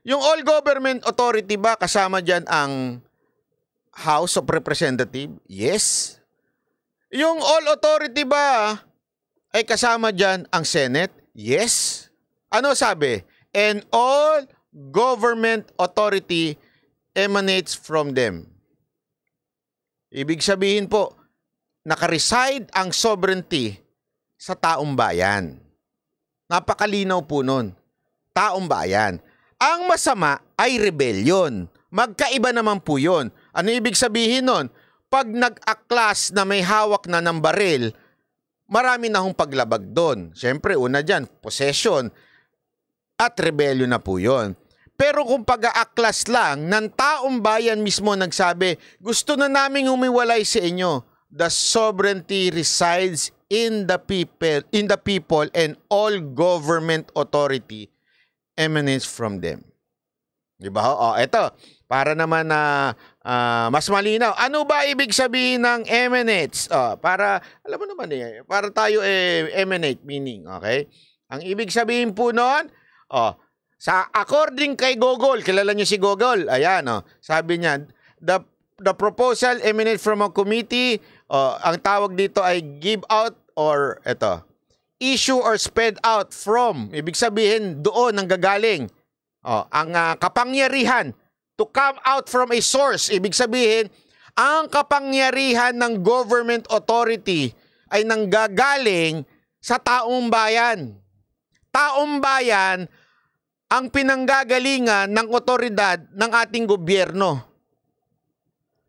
Yung all government authority ba kasama dyan ang House of Representatives? Yes. Yung all authority ba ay kasama dyan ang Senate? Yes. Ano sabi? And all government authority emanates from them. Ibig sabihin po, nakareside ang sovereignty sa taong bayan. Napakalinaw po nun. Taong bayan. Ang masama ay rebellion. Magkaiba naman po yun. Ano ibig sabihin nun? Pag nag-aklas na may hawak na ng baril, marami na hong paglabag doon. Siyempre, una dyan, possession at rebellion na po yun. Pero kung pag-aaklas lang, ng taong bayan mismo nagsabi, gusto na naming humiwalay sa inyo, the sovereignty resides in the people and all government authority emanates from them. Diba? O, eto, para naman na mas malinaw. Ano ba ibig sabihin ng emanates? Para, alam mo naman para tayo emanate meaning, okay? Ang ibig sabihin po noon, sa according kay Google, kilala niyo si Google, ayan, sabi niya, the proposal emanate from a committee, ang tawag dito ay give out or issue or spread out from, ibig sabihin doon ang gagaling. Ang kapangyarihan to come out from a source, ibig sabihin, ang kapangyarihan ng government authority ay nanggagaling sa taong bayan. Taong bayan ang pinanggagalingan ng otoridad ng ating gobyerno.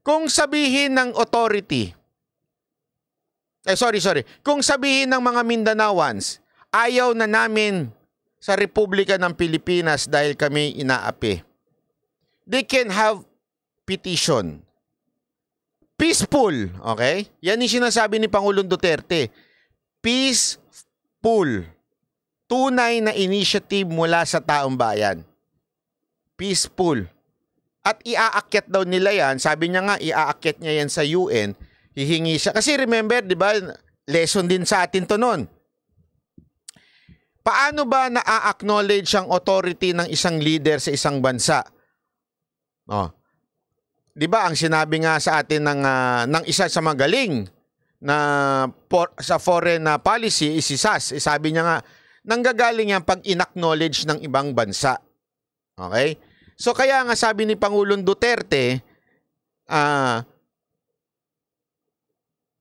Kung sabihin ng authority, kung sabihin ng mga Mindanaoans, ayaw na namin sa Republika ng Pilipinas dahil kami inaapi. They can have petition. Peaceful, okay? Yan yung sinasabi ni Pangulong Duterte. Peaceful. Tunay na initiative mula sa taong bayan. Peaceful. At iaakyat daw nila yan. Sabi niya nga, iaakyat niya yan sa UN. Hihingi siya. Kasi remember, di ba, lesson din sa atin to noon. Paano ba na-acknowledge ang authority ng isang leader sa isang bansa? Di ba, ang sinabi nga sa atin ng isa sa magaling na sa foreign policy is si SAS. Sabi niya nga, nanggagaling yan pag in-acknowledge ng ibang bansa. Okay? So kaya nga sabi ni Pangulong Duterte,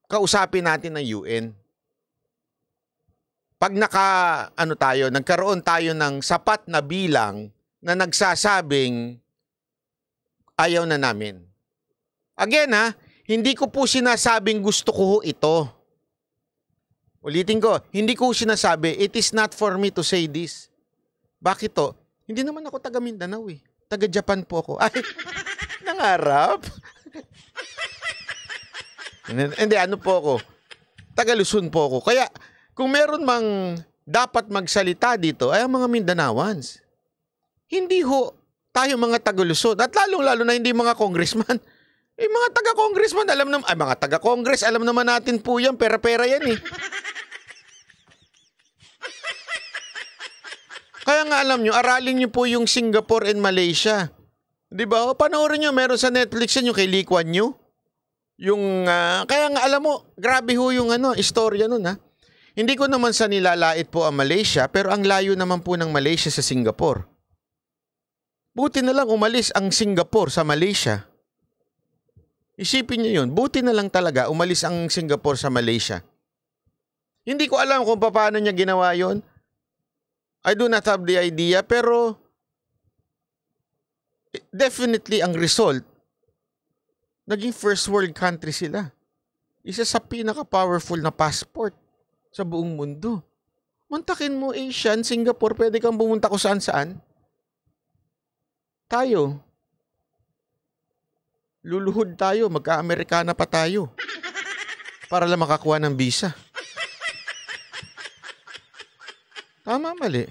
kausapin natin ng UN. Pag nagkaroon tayo ng sapat na bilang na nagsasabing ayaw na namin. Again hindi ko po sinasabing gusto ko ito. Ulitin ko, hindi ko sinasabi, it is not for me to say this. Bakit to? Hindi naman ako taga Mindanao Taga Japan po ako. Ay, nangarap? Hindi, ano po ako? Taga Luzon po ako. Kaya, kung meron mang dapat magsalita dito, ay ang mga Mindanaoans. Hindi ho tayo mga taga Luzon. At lalong-lalo na hindi mga congressman. Mga taga-congressman, mga taga-congress, alam naman natin po yan, pera-pera yan Kaya nga alam nyo, aralin nyo po yung Singapore and Malaysia. Di ba? Panoorin nyo, meron sa Netflix yan yung kay Lee Kuan Yew. Kaya nga alam mo, grabe ho yung istorya nun Hindi ko naman sa nilalait po ang Malaysia, pero ang layo naman po ng Malaysia sa Singapore. Buti na lang umalis ang Singapore sa Malaysia. Isipin nyo yun, buti na lang talaga umalis ang Singapore sa Malaysia. Hindi ko alam kung paano niya ginawa yun. I do not have the idea, pero definitely ang result, naging first world country sila. Isa sa pinaka-powerful na passport sa buong mundo. Mantakin mo Asian, Singapore, pwede kang pumunta kung saan-saan. Tayo, luluhod tayo, magka-Amerikana pa tayo para lang makakuha ng visa. Tama, mali.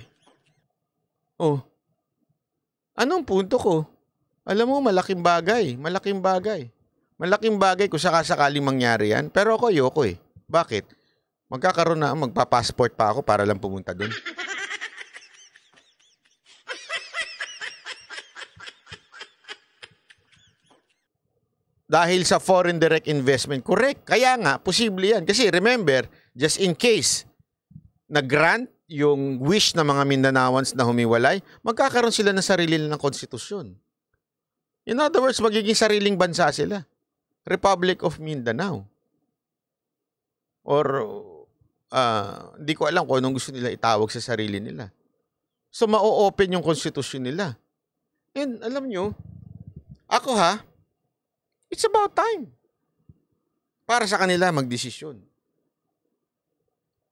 Oh. Anong punto ko? Alam mo, malaking bagay. Malaking bagay. Malaking bagay kung sakasakaling mangyari yan. Pero ako, ayoko eh. Bakit? Magkakaroon na, magpa-passport pa ako para lang pumunta dun. Dahil sa foreign direct investment. Correct. Kaya nga, posible yan. Kasi remember, just in case na-grant yung wish ng mga Mindanaoans na humiwalay, magkakaroon sila ng sarili ng konstitusyon. In other words, magiging sariling bansa sila. Republic of Mindanao. Or, hindi ko alam kung anong gusto nila itawag sa sarili nila. So, ma-open yung konstitusyon nila. And, alam nyo, ako it's about time para sa kanila magdesisyon.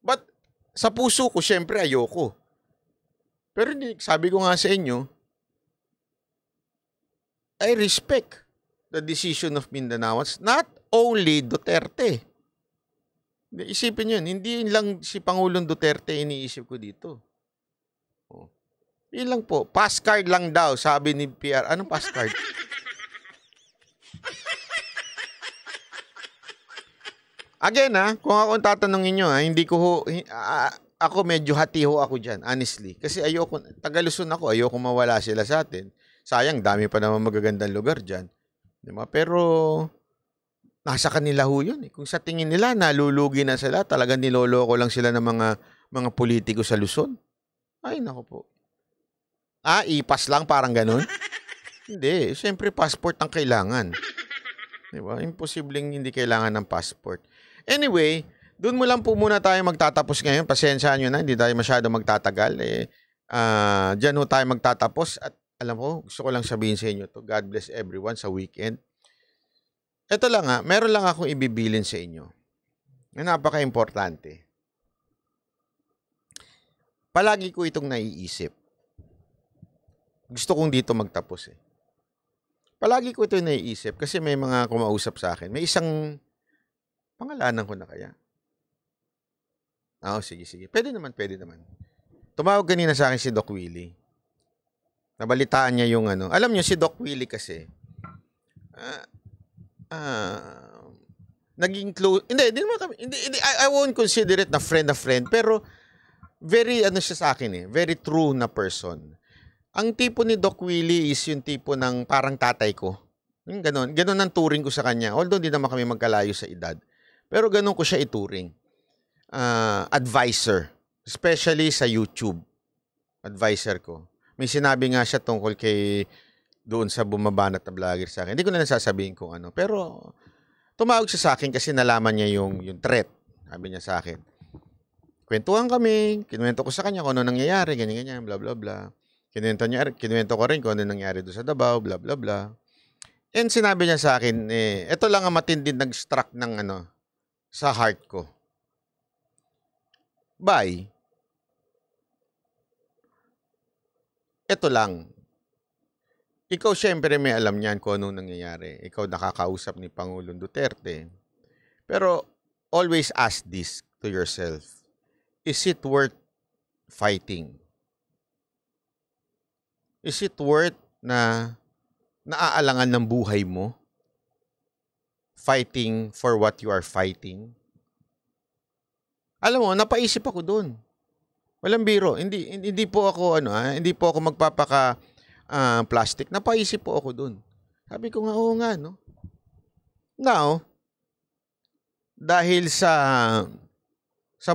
But, sa puso ko, syempre, ayoko. Pero sabi ko nga sa inyo, I respect the decision of Mindanaoans, not only Duterte. Isipin yun, hindi lang si Pangulong Duterte iniisip ko dito. Yun lang po, pass card lang daw, sabi ni PR. Anong pass card? Again kung ako tatanungin nyo hindi ko ako medyo hati-ho ako dyan, honestly. Kasi ayoko, Tagaluson ako, ayoko mawala sila sa atin. Sayang, dami pa naman magagandang lugar dyan. Diba? Pero, nasa kanila ho yun. Kung sa tingin nila, nalulugi na sila, talagang niloloko lang sila ng mga politiko sa Luzon. Ay, nako po. Ipas lang, parang ganun? Hindi. Siyempre, passport ang kailangan. Diba? Imposibleng hindi kailangan ng passport. Anyway, doon mo lang po muna tayo magtatapos ngayon. Pasensya nyo na, hindi tayo masyado magtatagal. Diyan ho tayo magtatapos. At alam ko, gusto ko lang sabihin sa inyo to. God bless everyone sa weekend. Ito lang meron lang akong ibibilin sa inyo. Na napaka-importante. Palagi ko itong naiisip. Gusto kong dito magtapos Palagi ko ito naiisip kasi may mga kumausap sa akin. May isang pangalanan ko na kaya. Sige. Pwede naman. Tumawag kanina sa akin si Doc Willie. Nabalitaan niya yung Alam niyo si Doc Willie kasi naging close. Hindi naman kami. I won't consider it na friend, pero very siya sa akin very true na person. Ang tipo ni Doc Willie is yung tipo ng parang tatay ko. Yung ganon ang turing ko sa kanya. Although hindi naman kami magkalayo sa edad. Pero ganon ko siya ituring. Advisor. Especially sa YouTube. Advisor ko. May sinabi nga siya tungkol kay doon sa bumabanat na vlogger sa akin. Hindi ko na nasasabihin kung ano. Pero tumawag siya sa akin kasi nalaman niya yung threat. Sabi niya sa akin. Kwentuhan kami. Kinuwento ko sa kanya kung ano nangyayari. Ganyan, bla bla bla. Kinuwento ko rin kung ano nangyari doon sa Davao. Bla bla bla. And sinabi niya sa akin, ito lang ang matinding nag-struck ng sa heart ko. Bye. Ito lang. Ikaw syempre may alam niyan kung anong nangyayari. Ikaw nakakausap ni Pangulong Duterte. Pero always ask this to yourself. Is it worth fighting? Is it worth na naaalangan ng buhay mo? Fighting for what you are fighting? Alam mo, napaisip ako doon. Walang biro. Hindi po ako hindi po ako magpapaka plastic. Napaisip po ako doon. Sabi ko nga, oo nga, no? Now, dahil sa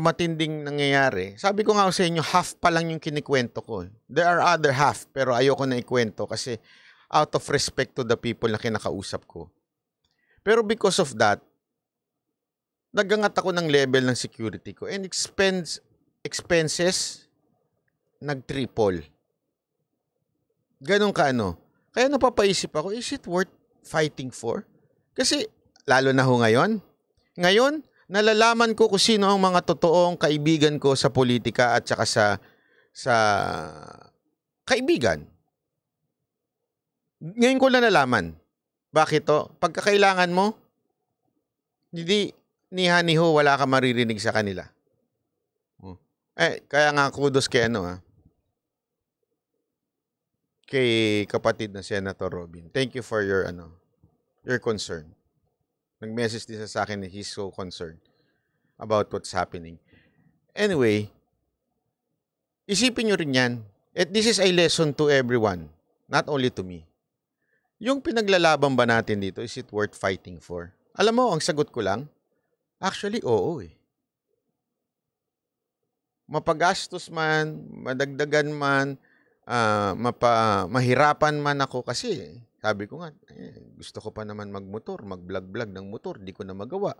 matinding nangyayari, sabi ko nga sa inyo, half pa lang yung kinikwento ko. There are other half, pero ayoko na ikwento kasi out of respect to the people na kinakausap ko. Pero because of that, nagangat ako ng level ng security ko and expenses nag-triple. Ganon ka Kaya napapaisip ako, is it worth fighting for? Kasi, lalo na ho ngayon, nalalaman ko kung sino ang mga totoong kaibigan ko sa politika at saka sa kaibigan. Ngayon ko na nalaman. Bakit to? Pagkakailangan mo, hindi niha-niho, wala ka maririnig sa kanila. Kaya nga kudos kay kay kapatid na Senator Robin. Thank you for your concern. Nag-message din sa akin na he's so concerned about what's happening. Anyway, isipin nyo rin yan. This is a lesson to everyone, not only to me. Yung pinaglalaban ba natin dito, is it worth fighting for? Alam mo, ang sagot ko lang, actually, oo eh. Mapagastos man, madagdagan man, mahirapan man ako kasi sabi ko nga, gusto ko pa naman magmotor, mag-vlog-vlog ng motor, di ko na magawa.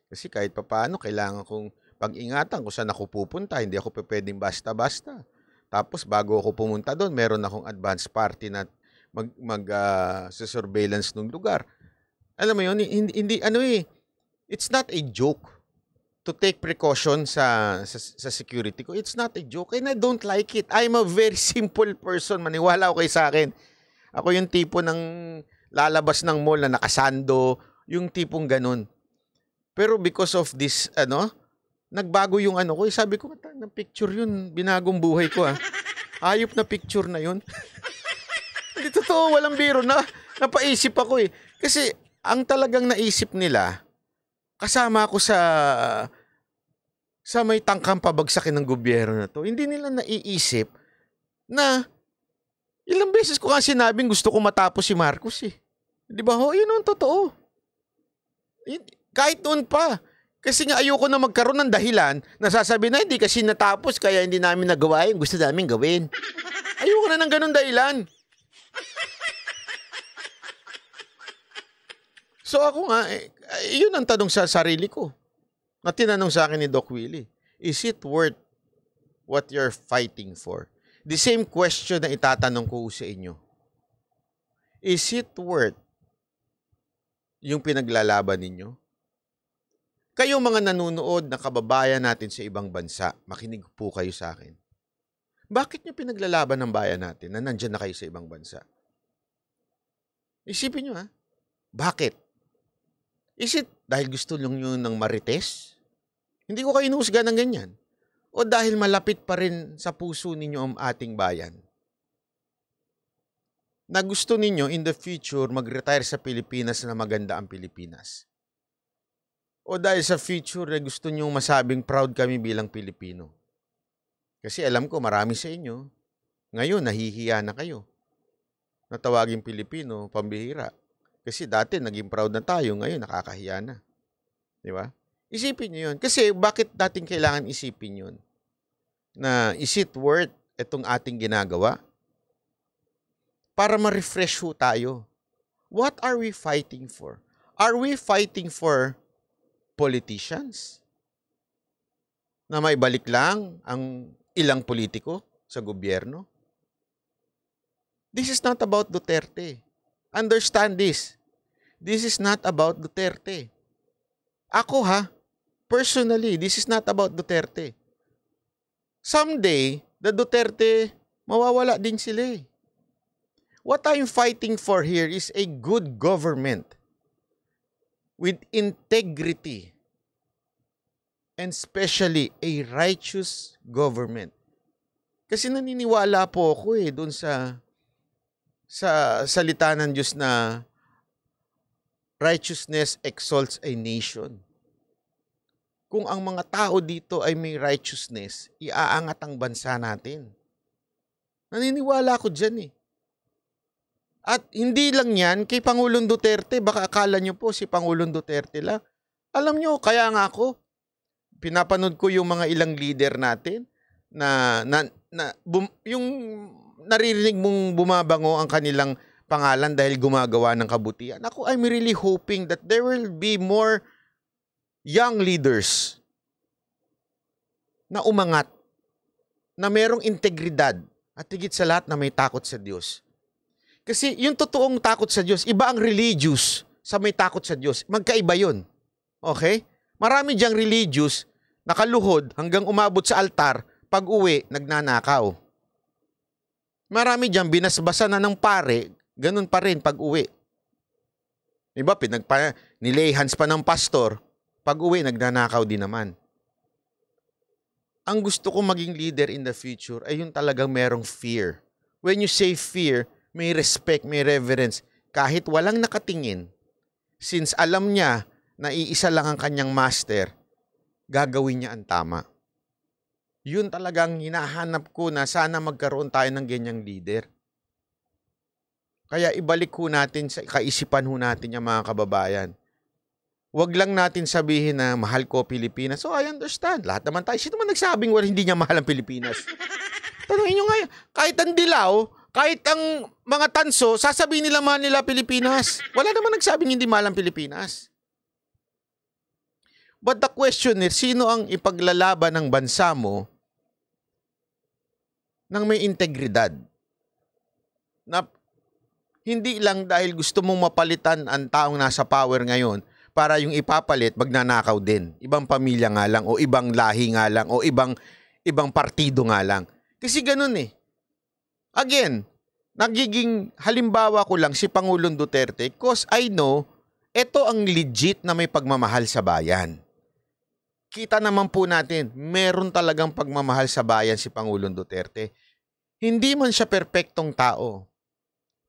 Kasi kahit papaano, kailangan kong pag-ingatan kung saan ako pupunta, hindi ako pwedeng basta-basta. Tapos bago ako pumunta doon, meron akong advance party na surveillance ng lugar. Alam mo yun, hindi it's not a joke to take precaution sa security ko. It's not a joke and I don't like it. I'm a very simple person. Maniwala ko kayo sa akin. Ako yung tipo ng lalabas ng mall na nakasando, yung tipong ganun. Pero because of this, nagbago yung ko. Sabi ko, na picture yun, binagong buhay ko. Ayop na picture na yun. Hindi totoo, walang biro na. Napaisip ako eh. Kasi ang talagang naisip nila, kasama ako sa may tangkang pabagsakin ng gobyerno na to. Hindi nila naiisip na ilang beses ko nga sinabing gusto ko matapos si Marcos eh. Di ba ho? Yun ang totoo. Kahit noon pa. Kasi nga ayoko na magkaroon ng dahilan na sasabihin na hindi kasi natapos kaya hindi namin nagawa yung gusto namin gawin. Ayoko na ng ganun dahilan. So ako nga, yun ang tanong sa sarili ko. Na tinanong sa akin ni Doc Willie, is it worth what you're fighting for? The same question na itatanong ko sa inyo. Is it worth yung pinaglalaban ninyo? Kayo mga nanunood na kababayan natin sa ibang bansa, makinig po kayo sa akin. Bakit nyo pinaglalaban ng bayan natin na nandyan na kayo sa ibang bansa? Isipin nyo bakit? Is it dahil gusto nyo ng marites? Hindi ko kayo inuusga ng ganyan. O dahil malapit pa rin sa puso ninyo ang ating bayan? Na gusto ninyo in the future mag-retire sa Pilipinas na maganda ang Pilipinas? O dahil sa future na gusto nyo masabing proud kami bilang Pilipino? Kasi alam ko marami sa inyo, ngayon nahihiya na kayo. Natawaging Pilipino, pambihira. Kasi dati naging proud na tayo, ngayon nakakahiya na. Di ba? Isipin nyo yun. Kasi bakit dating kailangan isipin yun? Na is it worth itong ating ginagawa? Para ma-refresh ho tayo. What are we fighting for? Are we fighting for politicians? Na maibalik lang ang ilang politiko sa gobyerno? This is not about Duterte. Understand this. This is not about Duterte. Ako personally, this is not about Duterte. Someday, the Duterte, mawawala din sila. What I'm fighting for here is a good government with integrity and especially a righteous government. Kasi naniniwala po ako doon sa salita ng Diyos na righteousness exalts a nation. Kung ang mga tao dito ay may righteousness, iaangat ang bansa natin. Naniniwala ako dyan At hindi lang yan kay Pangulong Duterte. Baka akala nyo po si Pangulong Duterte lang. Alam nyo, kaya nga ako, pinapanood ko yung mga ilang leader natin yung naririnig mong bumabango ang kanilang pangalan dahil gumagawa ng kabutihan. Ako, I'm really hoping that there will be more young leaders na umangat, na merong integridad, at higit sa lahat na may takot sa Diyos. Kasi yung totoong takot sa Diyos, iba ang religious sa may takot sa Diyos. Magkaiba yun. Okay? Marami diyang religious, nakaluhod hanggang umabot sa altar, pag uwi, nagnanakaw. Marami diyang binasbasa na ng pare, ganun pa rin pag uwi. Diba? Nilehans pa ng pastor, pag uwi, nagnanakaw din naman. ang gusto ko maging leader in the future ay yung talagang merong fear. When you say fear, may respect, may reverence. Kahit walang nakatingin, since alam niya na iisa lang ang kanyang master, gagawin niya ang tama. Yun talagang hinahanap ko na sana magkaroon tayo ng ganyang leader. Kaya ibalik ho natin, sa kaisipan ho natin yung mga kababayan. Huwag lang natin sabihin na mahal ko Pilipinas. So I understand. Lahat naman tayo. Sino man nagsabing hindi niya mahal ang Pilipinas? Tanungin nyo nga, kahit ang dilaw, kahit ang mga tanso, sasabihin nila mahal nila Pilipinas. Wala naman nagsabing hindi mahal ang Pilipinas. But the question is, sino ang ipaglalaban ng bansa mo ng may integridad? Na hindi lang dahil gusto mong mapalitan ang taong nasa power ngayon para yung ipapalit, magnanakaw din. Ibang pamilya nga lang o ibang lahi nga lang o ibang partido nga lang. Kasi ganun eh. Again, nagiging halimbawa ko lang si Pangulong Duterte because I know ito ang legit na may pagmamahal sa bayan. Kita naman po natin, meron talagang pagmamahal sa bayan si Pangulong Duterte. Hindi man siya perpektong tao.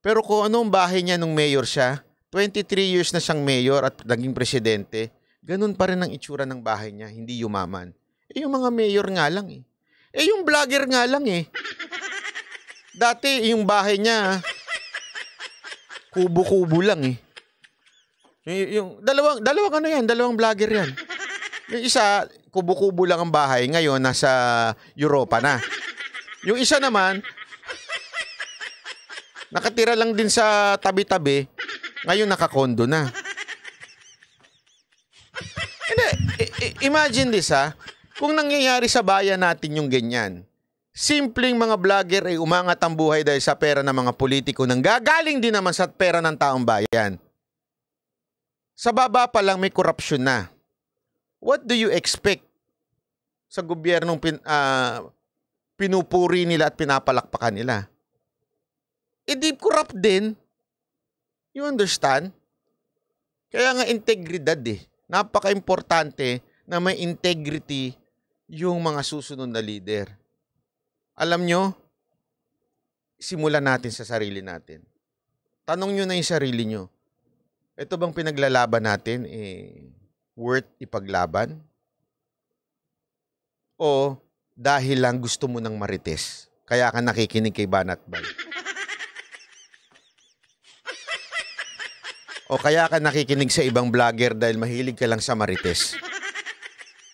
Pero kung anong bahay niya nung mayor siya, 23 years na siyang mayor at naging presidente, ganun pa rin ang itsura ng bahay niya, hindi yumaman. Yung mga mayor nga lang eh. Yung vlogger nga lang eh. Dati yung bahay niya, kubo-kubo lang eh. Yung dalawang vlogger yan. Yung isa, kubo-kubo lang ang bahay, ngayon nasa Europa na. Yung isa naman, nakatira lang din sa tabi-tabi, ngayon nakakondo na. Imagine this kung nangyayari sa bayan natin yung ganyan. Simpleng mga vlogger ay umangat ang buhay dahil sa pera ng mga politiko nang gagaling din naman sa pera ng taong bayan. Sa baba pa lang may korupsyon na. What do you expect sa gobyernong pinupuri nila at pinapalakpakan nila? Di corrupt din. You understand? Kaya nga integridad eh. Napaka-importante na may integrity yung mga susunod na leader. Alam nyo, simulan natin sa sarili natin. Tanong nyo na yung sarili nyo. Ito bang pinaglalaban natin worth ipaglaban? O dahil lang gusto mo ng marites, kaya ka nakikinig kay Banat Bay? O kaya ka nakikinig sa ibang vlogger dahil mahilig ka lang sa marites?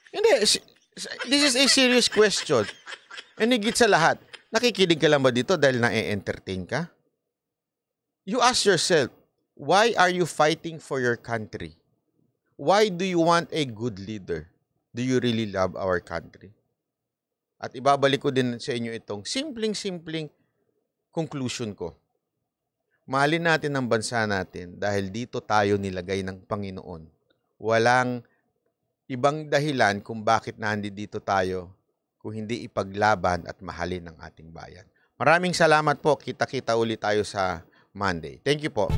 Hindi, this is a serious question. And higit sa lahat, nakikinig ka lang ba dito dahil na-entertain ka? You ask yourself, why are you fighting for your country? Why do you want a good leader? Do you really love our country? At ibabalik ko din sa inyo itong simpleng conclusion ko. Mahalin natin ang bansa natin dahil dito tayo nilagay ng Panginoon. Walang ibang dahilan kung bakit nandito tayo kung hindi ipaglaban at mahalin ang ating bayan. Maraming salamat po. Kita-kita ulit tayo sa Monday. Thank you po.